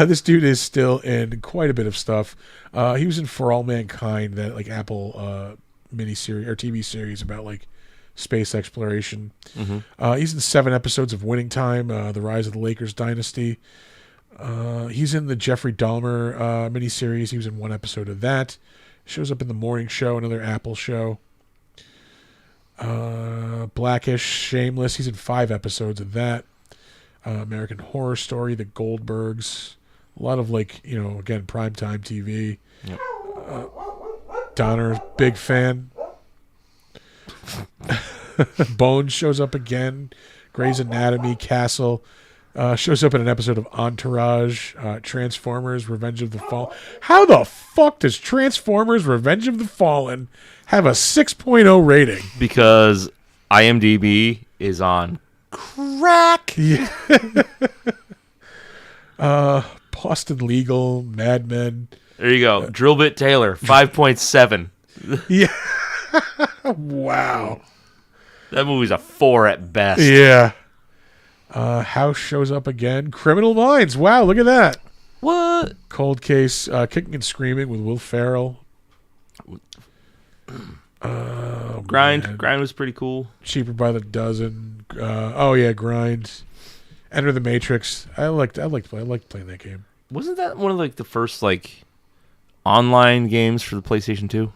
This dude is still in quite a bit of stuff. He was in For All Mankind, that like Apple miniseries or TV series about like space exploration. Mm-hmm. He's in 7 episodes of Winning Time, The Rise of the Lakers Dynasty. He's in the Jeffrey Dahmer miniseries. He was in 1 episode of that. Shows up in The Morning Show, another Apple show. Blackish, Shameless. He's in 5 episodes of that. American Horror Story, The Goldbergs. A lot of like, again, primetime TV. Yep. Donner, big fan. Bones shows up again. Grey's Anatomy, Castle. Shows up in an episode of Entourage. Transformers, Revenge of the Fallen. How the fuck does Transformers, Revenge of the Fallen have a 6.0 rating? Because IMDb is on crack. Yeah. Boston Legal, Mad Men. There you go. Drillbit Taylor, 5.7. Yeah. Wow. That movie's a 4 at best. Yeah. House shows up again. Criminal Minds. Wow, look at that. What? Cold Case, Kicking and Screaming with Will Ferrell. Grind. Man. Grind was pretty cool. Cheaper by the Dozen. Grind. Enter the Matrix. I liked playing that game. Wasn't that one of like the first like online games for the PlayStation 2?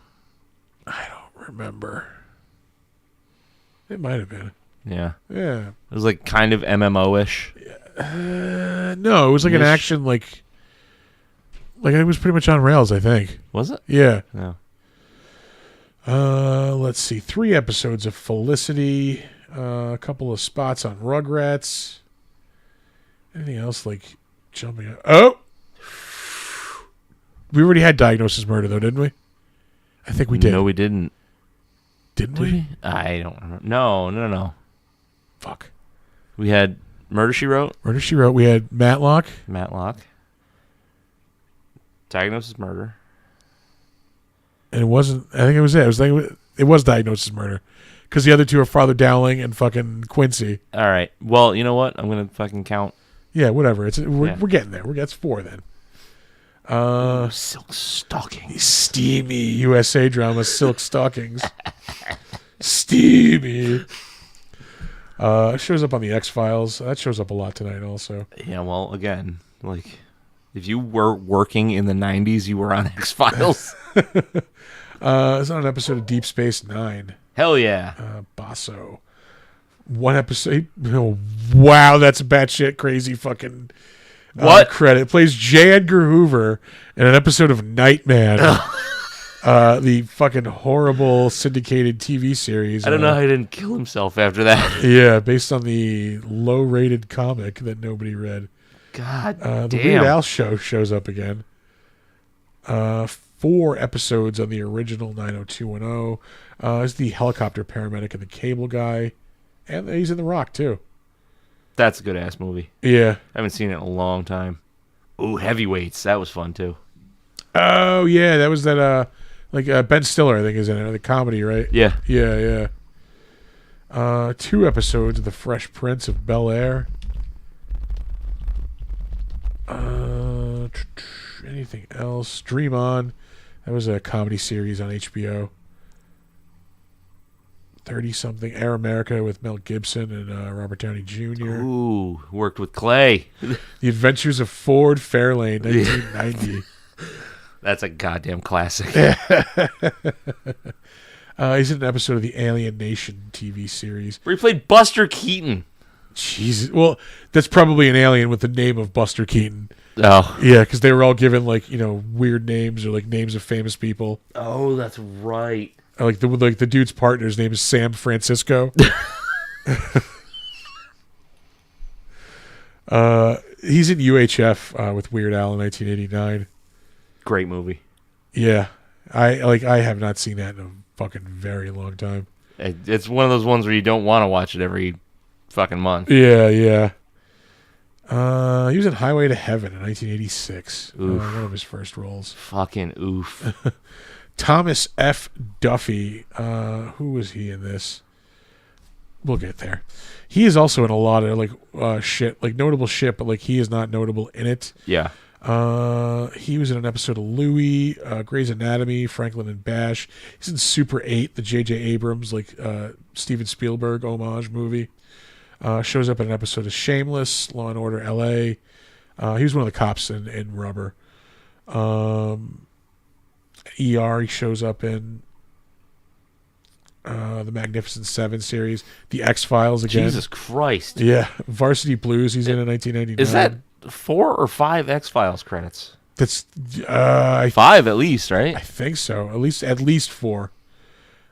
I don't remember. It might have been. Yeah. Yeah. It was like kind of MMO-ish. No, it was like an action like it was pretty much on rails, I think. Was it? Yeah. No. Let's see. 3 episodes of Felicity. A couple of spots on Rugrats. Anything else like jumping out? Oh! We already had Diagnosis Murder, though, didn't we? I think we did. No, we didn't. Didn't we? I don't remember. No. Fuck. We had Murder, She Wrote. Murder, She Wrote. We had Matlock. Diagnosis Murder. And it wasn't... I think it was it. It was Diagnosis Murder. Because the other two are Father Dowling and fucking Quincy. All right. Well, you know what? I'm going to fucking count. Yeah, whatever. We're getting there. That's 4 then. Silk Stockings. Steamy USA drama, Silk Stockings. Steamy. It shows up on the X-Files. That shows up a lot tonight also. Yeah, well, again, like, if you were working in the 90s, you were on X-Files. It's on an episode of Deep Space Nine. Hell yeah. Basso. One episode. Oh, wow, that's a batshit crazy fucking what credit. Plays J. Edgar Hoover in an episode of Nightman. The fucking horrible syndicated TV series. I don't know how he didn't kill himself after that. Yeah, based on the low-rated comic that nobody read. God the damn. Weird Al show shows up again. 4 episodes on the original 90210. Is the helicopter paramedic and the cable guy. And he's in The Rock, too. That's a good-ass movie. Yeah. I haven't seen it in a long time. Ooh, Heavyweights. That was fun, too. Oh, yeah. That was that, Ben Stiller, I think, is in it. The comedy, right? Yeah. Yeah. 2 episodes of The Fresh Prince of Bel-Air. Anything else? Dream On. That was a comedy series on HBO. 30-something. Air America with Mel Gibson and Robert Downey Jr. Ooh, worked with Clay. The Adventures of Ford Fairlane, 1990. That's a goddamn classic. He's in an episode of the Alien Nation TV series. Where he played Buster Keaton. Jesus. Well, that's probably an alien with the name of Buster Keaton. Oh. Yeah, because they were all given, weird names or, names of famous people. Oh, that's right. The dude's partner's name is Sam Francisco. He's in UHF with Weird Al in 1989. Great movie. Yeah, I have not seen that in a fucking very long time. It's one of those ones where you don't want to watch it every fucking month. Yeah. He was in Highway to Heaven in 1986. One of his first roles. Fucking oof. Thomas F. Duffy. Who was he in this? We'll get there. He is also in a lot of shit, notable shit, but he is not notable in it. Yeah. He was in an episode of Louie, Grey's Anatomy, Franklin and Bash. He's in Super 8, the J.J. Abrams Steven Spielberg homage movie. Shows up in an episode of Shameless, Law and Order L.A. He was one of the cops in Rubber. ER he shows up in. The Magnificent Seven series. The X-Files again. Jesus Christ. Yeah. Varsity Blues he's in 1999. Is that 4 or 5 X-Files credits? That's 5 at least, right? I think so. At least 4.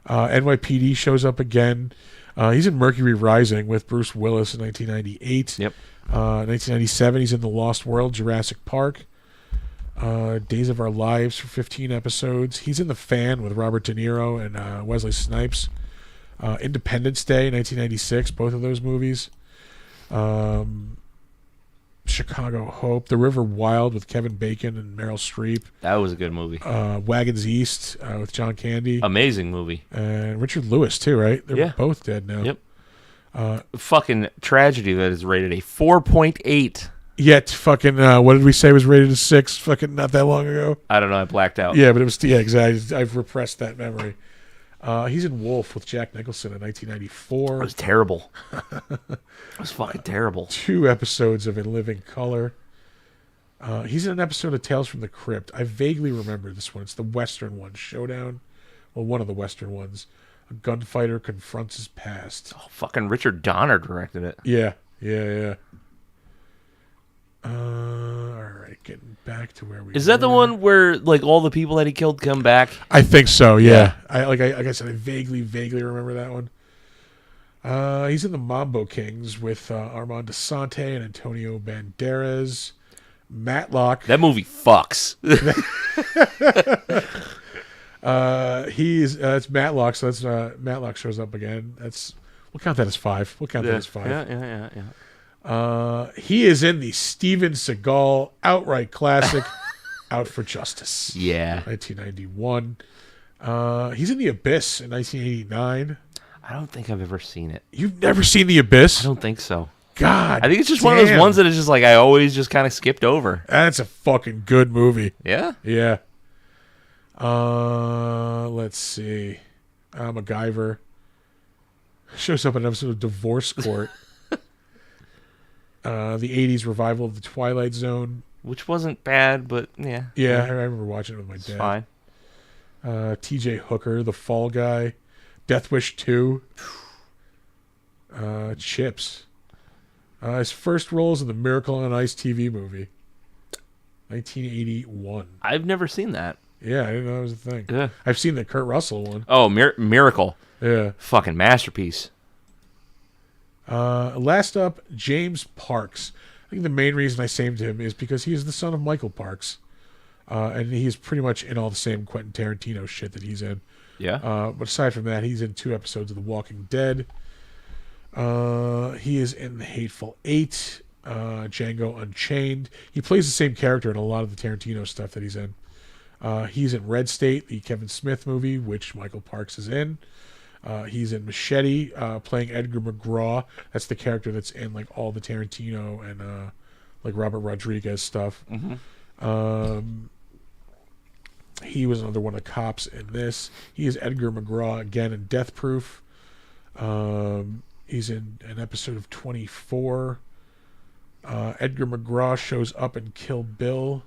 NYPD shows up again. He's in Mercury Rising with Bruce Willis in 1998. Yep. 1997 he's in The Lost World, Jurassic Park. Days of Our Lives for 15 episodes. He's in The Fan with Robert De Niro and Wesley Snipes. Independence Day, 1996, both of those movies. Chicago Hope, The River Wild with Kevin Bacon and Meryl Streep. That was a good movie. Wagons East with John Candy. Amazing movie. And Richard Lewis too, right? They're both dead now. Yep. Fucking tragedy that is rated a 4.8. Yet fucking what did we say was rated a 6 fucking not that long ago? I don't know, I blacked out. Yeah, but it was exactly. I've repressed that memory. He's in Wolf with Jack Nicholson in 1994. It was terrible. It was fucking terrible. 2 episodes of In Living Color. He's in an episode of Tales from the Crypt. I vaguely remember this one. It's the Western one, Showdown. Well, one of the Western ones. A gunfighter confronts his past. Oh, fucking Richard Donner directed it. Yeah. All right, getting back to where we Is that the one where all the people that he killed come back? I think so. Yeah. I said, I vaguely remember that one. He's in the Mambo Kings with Armand Asante and Antonio Banderas. Matlock. That movie fucks. It's Matlock, so that's Matlock shows up again. We'll count that as 5. We'll count that as 5. Yeah. He is in the Steven Seagal outright classic, Out for Justice. Yeah. 1991. He's in The Abyss in 1989. I don't think I've ever seen it. You've never seen The Abyss? I don't think so. God, I think it's just one of those ones that is just like I always just kind of skipped over. That's a fucking good movie. Yeah? Yeah. Let's see. MacGyver. Shows up in an episode of Divorce Court. The 80s revival of The Twilight Zone. Which wasn't bad, but yeah. Yeah, I remember watching it with my dad. It's fine. TJ Hooker, The Fall Guy. Death Wish 2. Chips. His first role is in the Miracle on Ice TV movie. 1981. I've never seen that. Yeah, I didn't know that was a thing. Yeah. I've seen the Kurt Russell one. Oh, Miracle. Yeah. Fucking masterpiece. Last up, James Parks. I think the main reason I saved him is because he is the son of Michael Parks. And he's pretty much in all the same Quentin Tarantino shit that he's in. Yeah. But aside from that, he's in 2 episodes of The Walking Dead. He is in The Hateful Eight, Django Unchained. He plays the same character in a lot of the Tarantino stuff that he's in. He's in Red State, the Kevin Smith movie, which Michael Parks is in. He's in Machete, playing Edgar McGraw. That's the character that's in like all the Tarantino and like Robert Rodriguez stuff. Mm-hmm. He was another one of the cops in this. He is Edgar McGraw again in Death Proof. He's in an episode of 24. Edgar McGraw shows up in Kill Bill.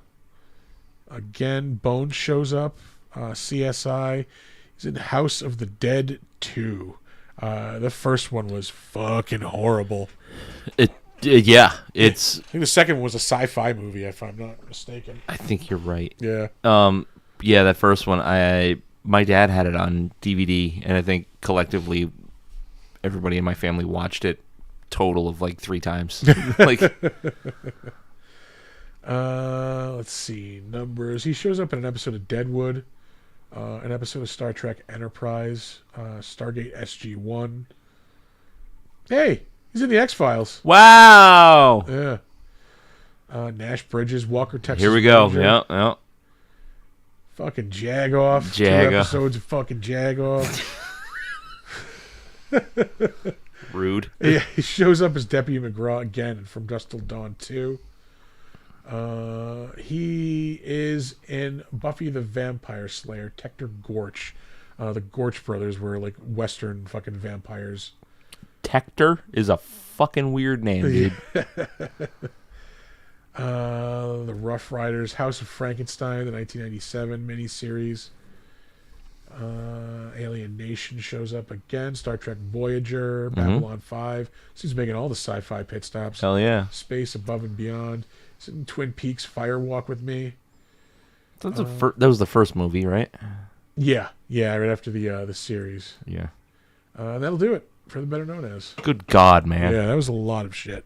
Again, Bones shows up. CSI. He's in House of the Dead 2. The first one was fucking horrible. Yeah, I think the second one was a sci-fi movie, if I'm not mistaken. I think you're right. Yeah. Yeah, that first one, my dad had it on DVD, and I think collectively everybody in my family watched it total of like 3 times. Like, let's see, numbers. He shows up in an episode of Deadwood, an episode of Star Trek Enterprise, Stargate SG-1. Hey, he's in the X-Files. wow. Yeah. Nash Bridges, Walker, Texas Here we go. Ranger. Yeah. Fucking Jagoff. 2 episodes of fucking Jagoff. Rude. Yeah, he shows up as Deputy McGraw again from Dusk Till Dawn 2. He is in Buffy the Vampire Slayer, Tector Gorch. The Gorch brothers were like Western fucking vampires. Tector is a fucking weird name, dude. The Rough Riders, House of Frankenstein, the 1997 miniseries. Alien Nation shows up again. Star Trek Voyager, Babylon 5. So he's making all the sci-fi pit stops. Hell yeah. Space Above and Beyond. He's in Twin Peaks, Fire Walk with Me. That was the first movie, right? Yeah, right after the series. Yeah. That'll do it for the Better Known As. Good God, man. Yeah, that was a lot of shit.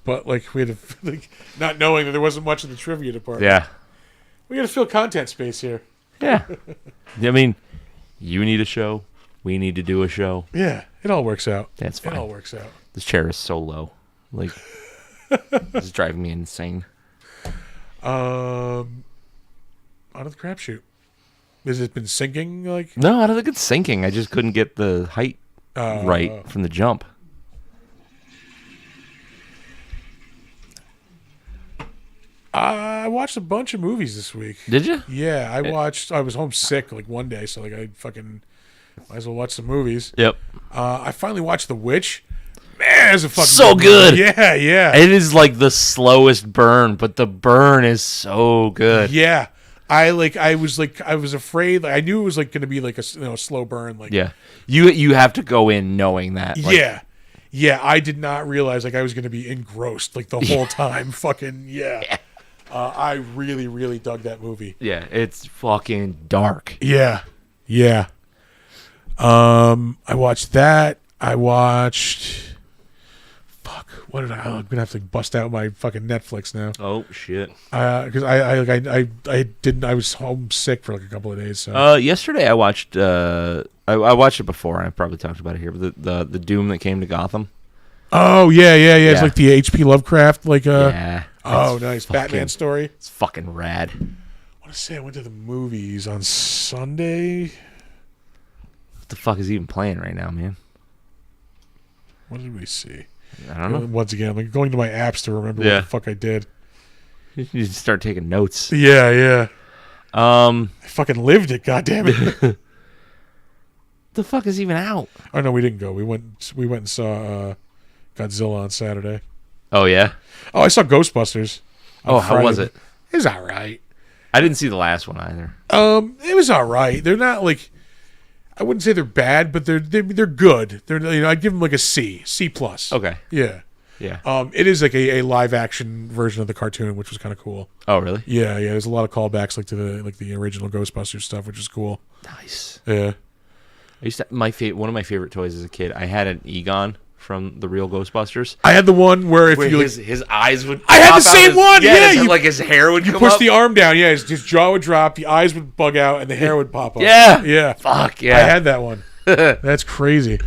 But like we had to, like, not knowing that there wasn't much in the trivia department. Yeah. We got to fill content space here. Yeah. I mean, you need a show. We need to do a show. Yeah, it all works out. That's fine. It all works out. This chair is so low. Like, this is driving me insane. On to the crapshoot. Has it been sinking? Like, No, I don't think it's sinking. I just couldn't get the height right from the jump. I watched a bunch of movies this week. Did you? Yeah, I was homesick like one day, so like I fucking might as well watch some movies. Yep. I finally watched The Witch. Man, it's a fucking So good. Yeah. It is like the slowest burn, but the burn is so good. Yeah. I was afraid. Like, I knew it was like going to be like a slow burn. Like, Yeah. You have to go in knowing that. Like, yeah. I did not realize like I was going to be engrossed like the whole time. Fucking yeah. I really, really dug that movie. Yeah, it's fucking dark. Yeah. I watched that. I watched. Fuck. What did I? I'm gonna have to bust out my fucking Netflix now. Oh shit. Because I didn't. I was homesick for like a couple of days. So. Yesterday I watched. I watched it before. I probably talked about it here, but the Doom that came to Gotham. Oh yeah. It's like the H.P. Lovecraft Yeah. Oh, nice Batman story. It's fucking rad. I want to say I went to the movies on Sunday. What the fuck is he even playing right now, man? What did we see? I don't know. Once again, I'm like going to my apps to remember what the fuck I did. You just start taking notes. Yeah. I fucking lived it. God damn it. The fuck is even out? Oh no, we didn't go. We went and saw Godzilla on Saturday. Oh yeah. Oh, I saw Ghostbusters. Oh, how was it? It was all right. I didn't see the last one either. It was all right. They're not like, I wouldn't say they're bad, but they're good. They're I'd give them like a C plus. Okay. Yeah. It is like a live action version of the cartoon, which was kind of cool. Oh really? Yeah. There's a lot of callbacks like to the original Ghostbusters stuff, which is cool. Nice. Yeah. I used to one of my favorite toys as a kid. I had an Egon from the real Ghostbusters. I had the one where if you his eyes would. I had the same one. Yeah, like his hair would. You push the arm down. Yeah, his jaw would drop, the eyes would bug out, and the hair would pop up. Yeah. Fuck yeah. I had that one. That's crazy.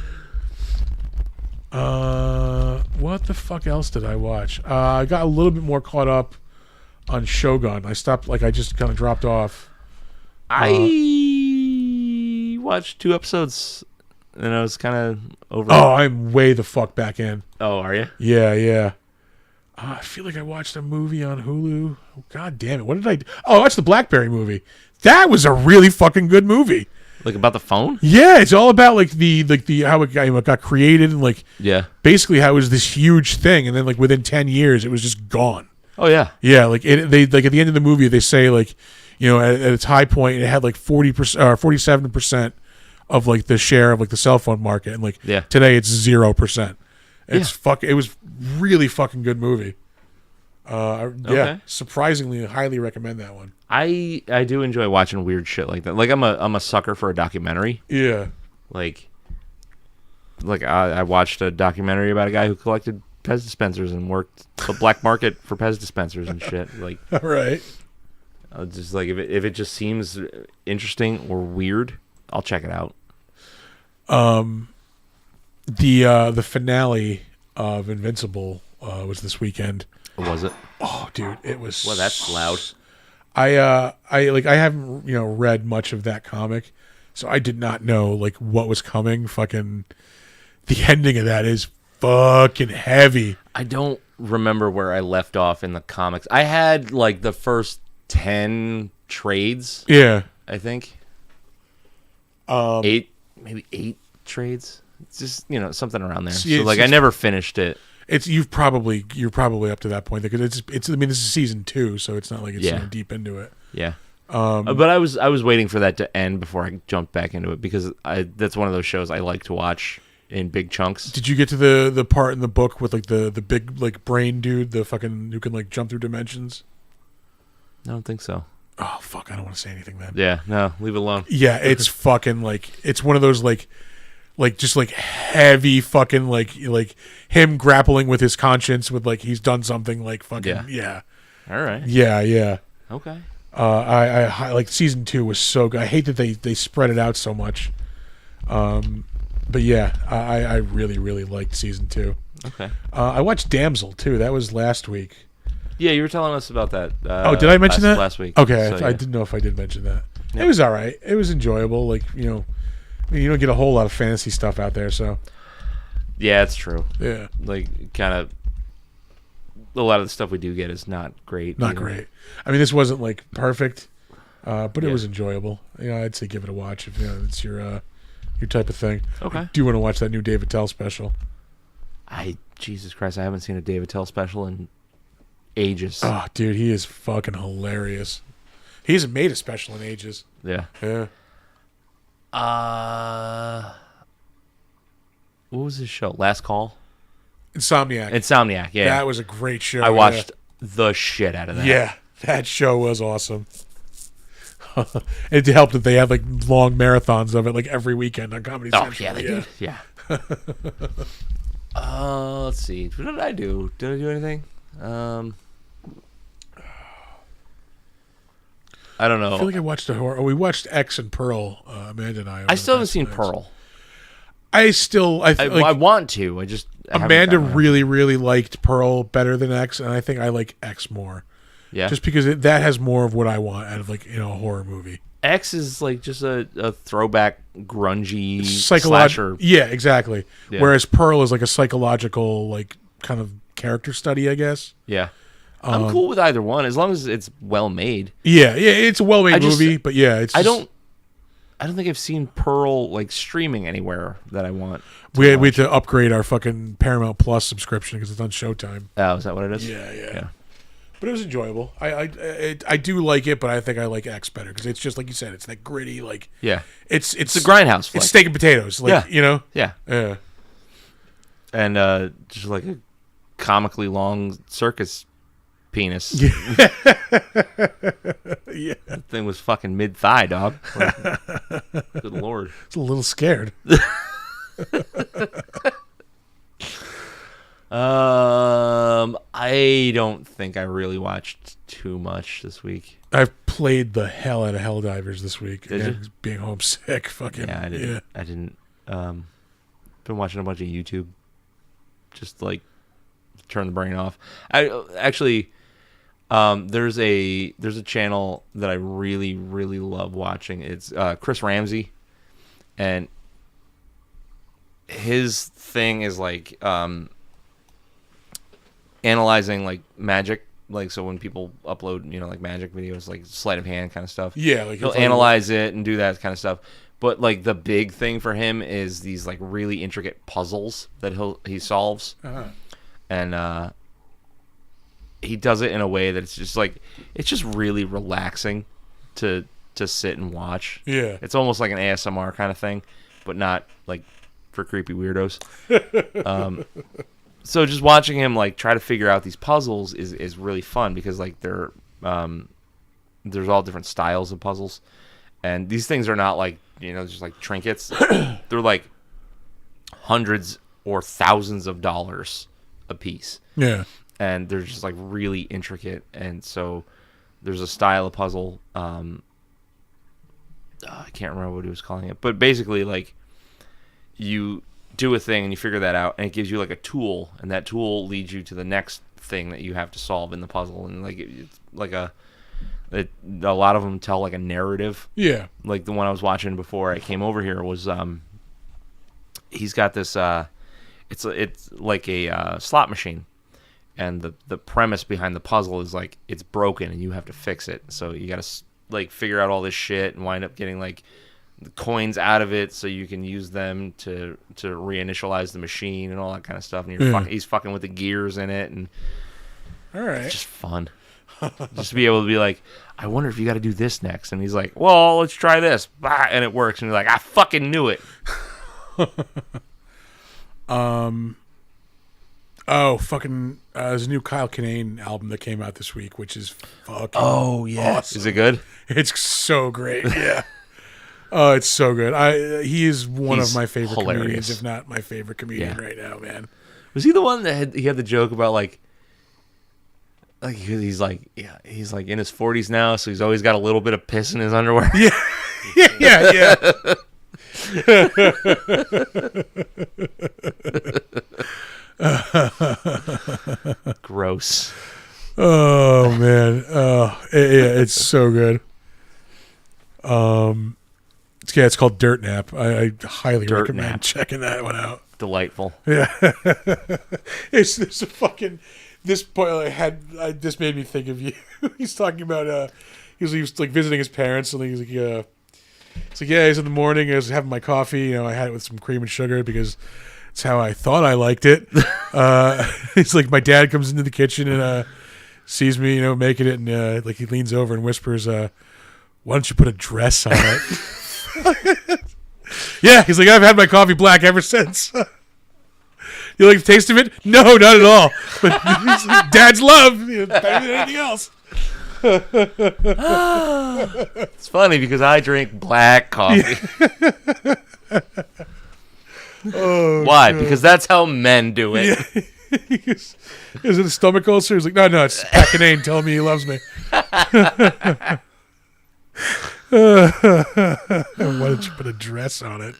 What the fuck else did I watch? I got a little bit more caught up on Shogun. I stopped. I just kind of dropped off. I watched 2 episodes. And I was kind of over. Oh, I'm way the fuck back in. Oh, are you? Yeah. I feel like I watched a movie on Hulu. Oh, God damn it. What did I do? Oh, I watched the BlackBerry movie. That was a really fucking good movie. Like about the phone? Yeah, it's all about the how it got created and basically how it was this huge thing, and then within 10 years it was just gone. Oh yeah. Yeah, they at the end of the movie they say at its high point it had 40% or 47% of the share of the cell phone market, and today it's 0%. It was really fucking good movie. Okay. Surprisingly highly recommend that one. I do enjoy watching weird shit like that. I'm a sucker for a documentary. Yeah. I watched a documentary about a guy who collected Pez dispensers and worked the black market for Pez dispensers and shit. All right. Just if it just seems interesting or weird, I'll check it out. The finale of Invincible was this weekend. Was it? Oh, dude, it was. Well, that's loud. I haven't read much of that comic, so I did not know what was coming. Fucking the ending of that is fucking heavy. I don't remember where I left off in the comics. I had the first 10 trades. Yeah, I think. 8 trades. It's just something around there. So I never finished it. You're probably up to that point because it's. I mean, this is season 2, so it's not like it's deep into it. Yeah. But I was waiting for that to end before I jumped back into it because that's one of those shows I like to watch in big chunks. Did you get to the part in the book with the big brain dude, the fucking who can jump through dimensions? I don't think so. Oh fuck! I don't want to say anything then. Yeah, no, leave it alone. Yeah, it's fucking it's one of those just heavy fucking him grappling with his conscience with he's done something fucking yeah. All right. Yeah. Okay. I season 2 was so good. I hate that they spread it out so much. But yeah, I really really liked season 2. Okay. I watched Damsel too. That was last week. Yeah, you were telling us about that. Did I mention that last week? Okay, so, I didn't know if I did mention that. Yep. It was all right. It was enjoyable. You don't get a whole lot of fantasy stuff out there, so. Yeah, it's true. Yeah. Kind of. A lot of the stuff we do get is not great. Not great. I mean, this wasn't perfect, but it was enjoyable. I'd say give it a watch if it's your type of thing. Okay. I do want to watch that new Dave Attell special. Jesus Christ, I haven't seen a Dave Attell special in ages. Oh, dude, he is fucking hilarious. He hasn't made a special in ages. Yeah. Yeah. What was his show? Last Call? Insomniac. Yeah. That was a great show. I watched the shit out of that. Yeah, that show was awesome. It helped that they had long marathons of it every weekend on Comedy Central. Oh, yeah, they did. Yeah. Let's see. What did I do? Did I do anything? I don't know. I feel like I watched a horror. Oh, we watched X and Pearl. Amanda and I. I still haven't seen Pearl. I want to. Amanda really, really liked Pearl better than X, and I think I like X more. Yeah. Just because that has more of what I want out of a horror movie. X is like just a throwback grungy slasher. Yeah, exactly. Yeah. Whereas Pearl is like a psychological kind of character study, I guess. Yeah. I'm cool with either one as long as it's well made. Yeah, it's a well made movie, but yeah, it's I don't think I've seen Pearl streaming anywhere that I want. We had to upgrade our fucking Paramount Plus subscription because it's on Showtime. Oh, is that what it is? Yeah. But it was enjoyable. I do like it, but I think I like X better because it's just like you said. It's that gritty, yeah. It's a grindhouse. It's steak and potatoes, Yeah. Yeah. And just like a comically long circus penis. Yeah. That thing was fucking mid-thigh, dog. Good lord. It's a little scared. I don't think I really watched too much this week. I've played the hell out of Helldivers this week. Did you? Being homesick, fucking. Yeah, I didn't. Yeah. I didn't. Been watching a bunch of YouTube. Just turn the brain off. I actually. There's a channel that I really, really love watching. It's Chris Ramsey, and his thing is analyzing magic. So when people upload, magic videos, sleight of hand kind of stuff. Yeah, he'll analyze it and do that kind of stuff. But the big thing for him is these really intricate puzzles that he solves, and he does it in a way that it's just really relaxing to sit and watch. Yeah, it's almost like an ASMR kind of thing, but not for creepy weirdos. So just watching him try to figure out these puzzles is really fun because they're there's all different styles of puzzles, and these things are not just trinkets. They're hundreds or thousands of dollars a piece. Yeah. And they're just really intricate, and so there's a style of puzzle. I can't remember what he was calling it, but basically, you do a thing and you figure that out, and it gives you a tool, and that tool leads you to the next thing that you have to solve in the puzzle, and it's a lot of them tell a narrative. Yeah, the one I was watching before I came over here was he's got this it's like a slot machine. And the premise behind the puzzle is it's broken and you have to fix it. So you got to figure out all this shit and wind up getting the coins out of it so you can use them to reinitialize the machine and all that kind of stuff. And he's fucking with the gears in it, and all right, it's just fun. Just to be able to be I wonder if you got to do this next. And he's well, let's try this, and it works. And you're I fucking knew it. Oh, fucking! There's a new Kyle Kinane album that came out this week, which is fucking awesome. Is it good? It's so great. Yeah. Oh, it's so good. He is one of my favorite comedians, if not my favorite comedian right now, man. Was he the one that he had the joke about he's he's in his 40s now, so he's always got a little bit of piss in his underwear? Yeah. yeah. Gross. Oh man. It's so good. It's called Dirt Nap. I highly recommend checking that one out. Delightful. Yeah. There's a fucking this point this made me think of you. He's talking about he was visiting his parents, and he's it's he's in the morning, I was having my coffee, I had it with some cream and sugar because it's how I thought I liked it. It's my dad comes into the kitchen and sees me, making it, and he leans over and whispers, "Why don't you put a dress on it?" Yeah, he's I've had my coffee black ever since. You like the taste of it? No, not at all. But Dad's love, better than anything else. It's funny because I drink black coffee. Oh, Why? God. Because that's how men do it. Yeah. Is it a stomach ulcer? He's like, no, it's Pat Kinane telling me he loves me. Why don't you put a dress on it?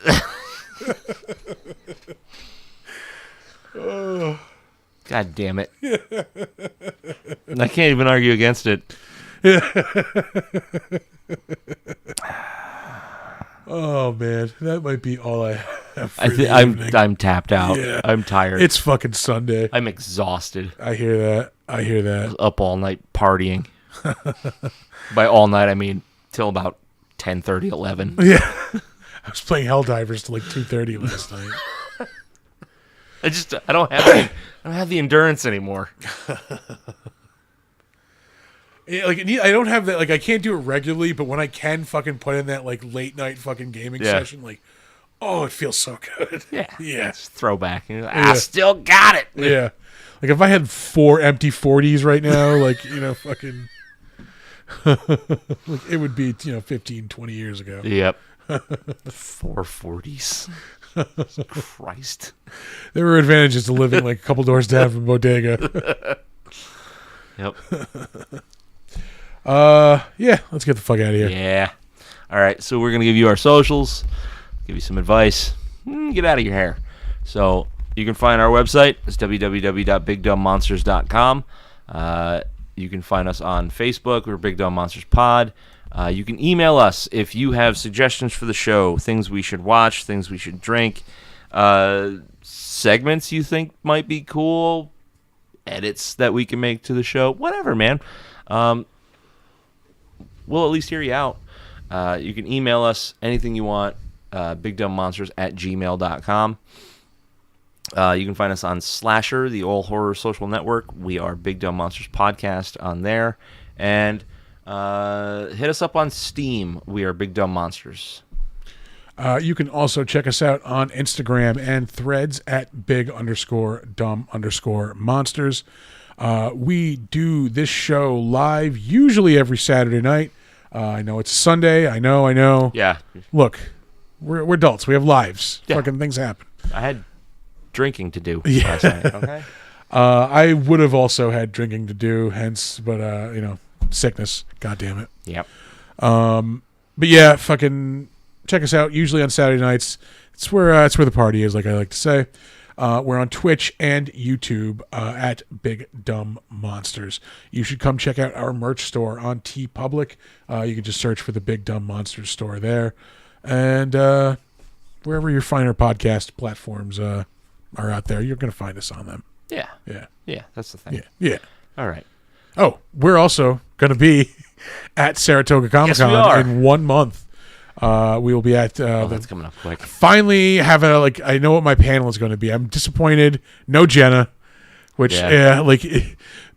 God damn it. I can't even argue against it. Oh man, that might be all I have for the evening. I'm tapped out. Yeah. I'm tired. It's fucking Sunday. I'm exhausted. I hear that. Up all night partying. By all night, I mean till about 10:30, 11. Yeah. I was playing Helldivers till like 2:30 last night. I don't have the endurance anymore. Yeah, like I don't have that. Like I can't do it regularly, but when I can fucking put in that like late night fucking gaming session, like, oh, it feels so good. Yeah. Just throwback. I still got it. Yeah. Like if I had 4 empty 40s right now, like fucking, like it would be 15, 20 years ago. Yep. 440s. Christ. There were advantages to living like a couple doors down from Bodega. Yep. Yeah, let's get the fuck out of here. Yeah. All right, so we're going to give you our socials, give you some advice, get out of your hair. So you can find our website. It's www.bigdumbmonsters.com. You can find us on Facebook. We're Big Dumb Monsters Pod. You can email us if you have suggestions for the show, things we should watch, things we should drink, segments you think might be cool, edits that we can make to the show, whatever, man. We'll at least hear you out. You can email us anything you want, bigdumbmonsters@gmail.com. You can find us on Slasher, the all horror social network. We are Big Dumb Monsters Podcast on there. And hit us up on Steam. We are Big Dumb Monsters. You can also check us out on Instagram and Threads at big_dumb_monsters. We do this show live usually every Saturday night. I know it's Sunday. I know. Yeah. Look, we're adults. We have lives. Yeah. Fucking things happen. I had drinking to do last night. Okay. I would have also had drinking to do, but sickness. God damn it. Yep. But yeah, fucking check us out. Usually on Saturday nights. It's where the party is, like I like to say. We're on Twitch and YouTube at Big Dumb Monsters. You should come check out our merch store on TeePublic. You can just search for the Big Dumb Monsters store there, and wherever your finer podcast platforms are out there, you're going to find us on them. Yeah. Yeah. Yeah. That's the thing. Yeah. All right. Oh, we're also going to be at Saratoga Comic Con in 1 month. We will be at that's coming up quick. Finally have I know what my panel is going to be. I'm disappointed. No Jenna, which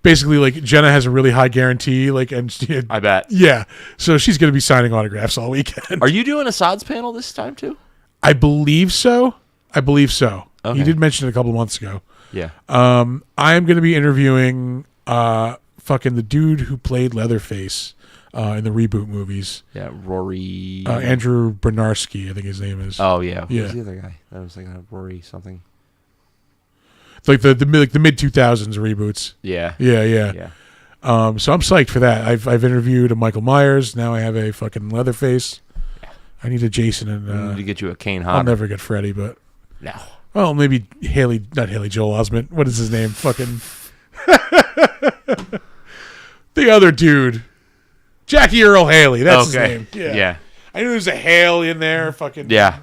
basically Jenna has a really high guarantee and I bet. Yeah. So she's going to be signing autographs all weekend. Are you doing a Sods panel this time too? I believe so. Okay. You did mention it a couple of months ago. Yeah. I am going to be interviewing fucking the dude who played Leatherface in the reboot movies. Yeah, Rory. Andrew Bernarski, I think his name is. Oh yeah. Yeah. Who's the other guy? I was thinking of Rory something. It's like the mid 2000s reboots. Yeah. Yeah. So I'm psyched for that. I've interviewed a Michael Myers. Now I have a fucking Leatherface. I need a Jason and I need to get you a Kane Hodder. I'll never get Freddy, but no. Well, maybe not Haley Joel Osment. What is his name? Fucking the other dude. Jackie Earl Haley. That's his name. Yeah. I knew there was a Haley in there. Fucking yeah.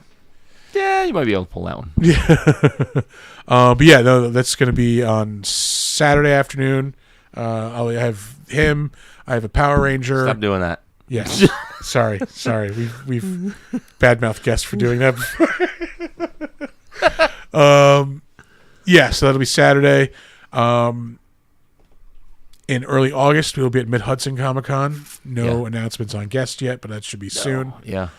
Yeah, you might be able to pull that one. Yeah. But yeah, no, that's going to be on Saturday afternoon. I'll have him. I have a Power Ranger. Stop doing that. Yes. Sorry. We've badmouthed guests for doing that before. Yeah, so that'll be Saturday. In early August, we'll be at Mid-Hudson Comic-Con. No announcements on guests yet, but that should be soon. Yeah.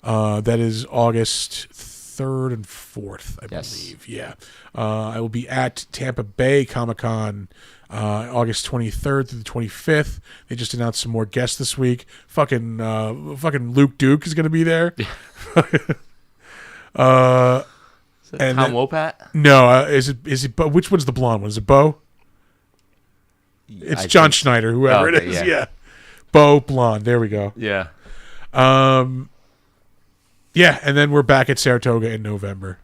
That is August 3rd and 4th, I believe. Yeah. I will be at Tampa Bay Comic-Con August 23rd through the 25th. They just announced some more guests this week. Fucking Luke Duke is going to be there. Is that Tom Wopat? No, is it? Bo? Which one's the blonde one? Is it Bo? It's John Schneider, whoever it is. Yeah. Bo blonde. There we go. Yeah. Yeah, and then we're back at Saratoga in November.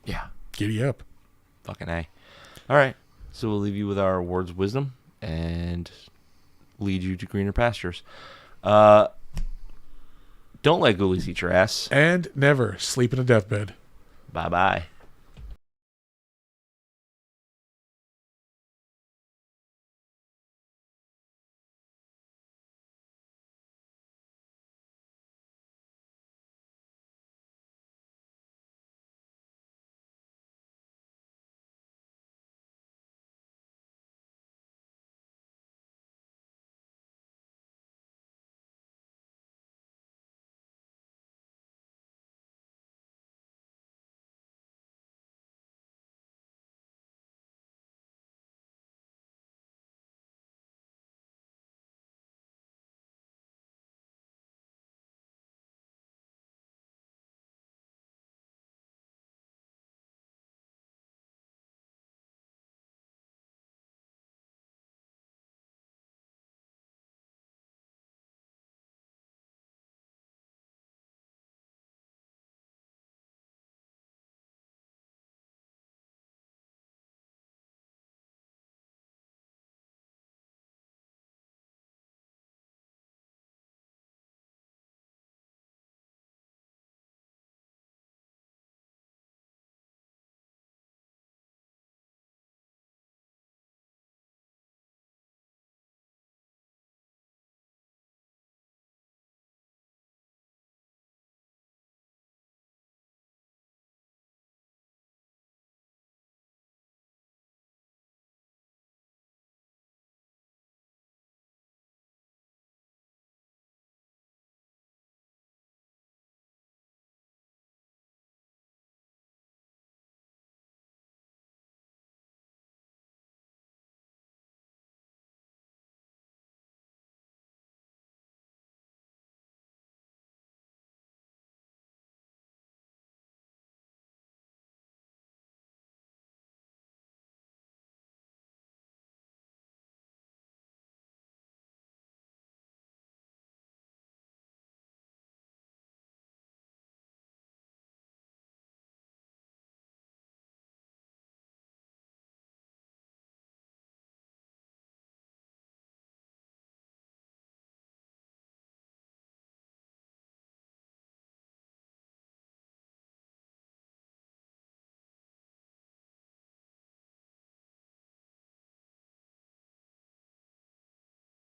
Yeah. Giddy up. Fucking A. All right. So we'll leave you with our words of wisdom and lead you to greener pastures. Don't let ghoulies eat your ass. And never sleep in a deathbed. Bye-bye.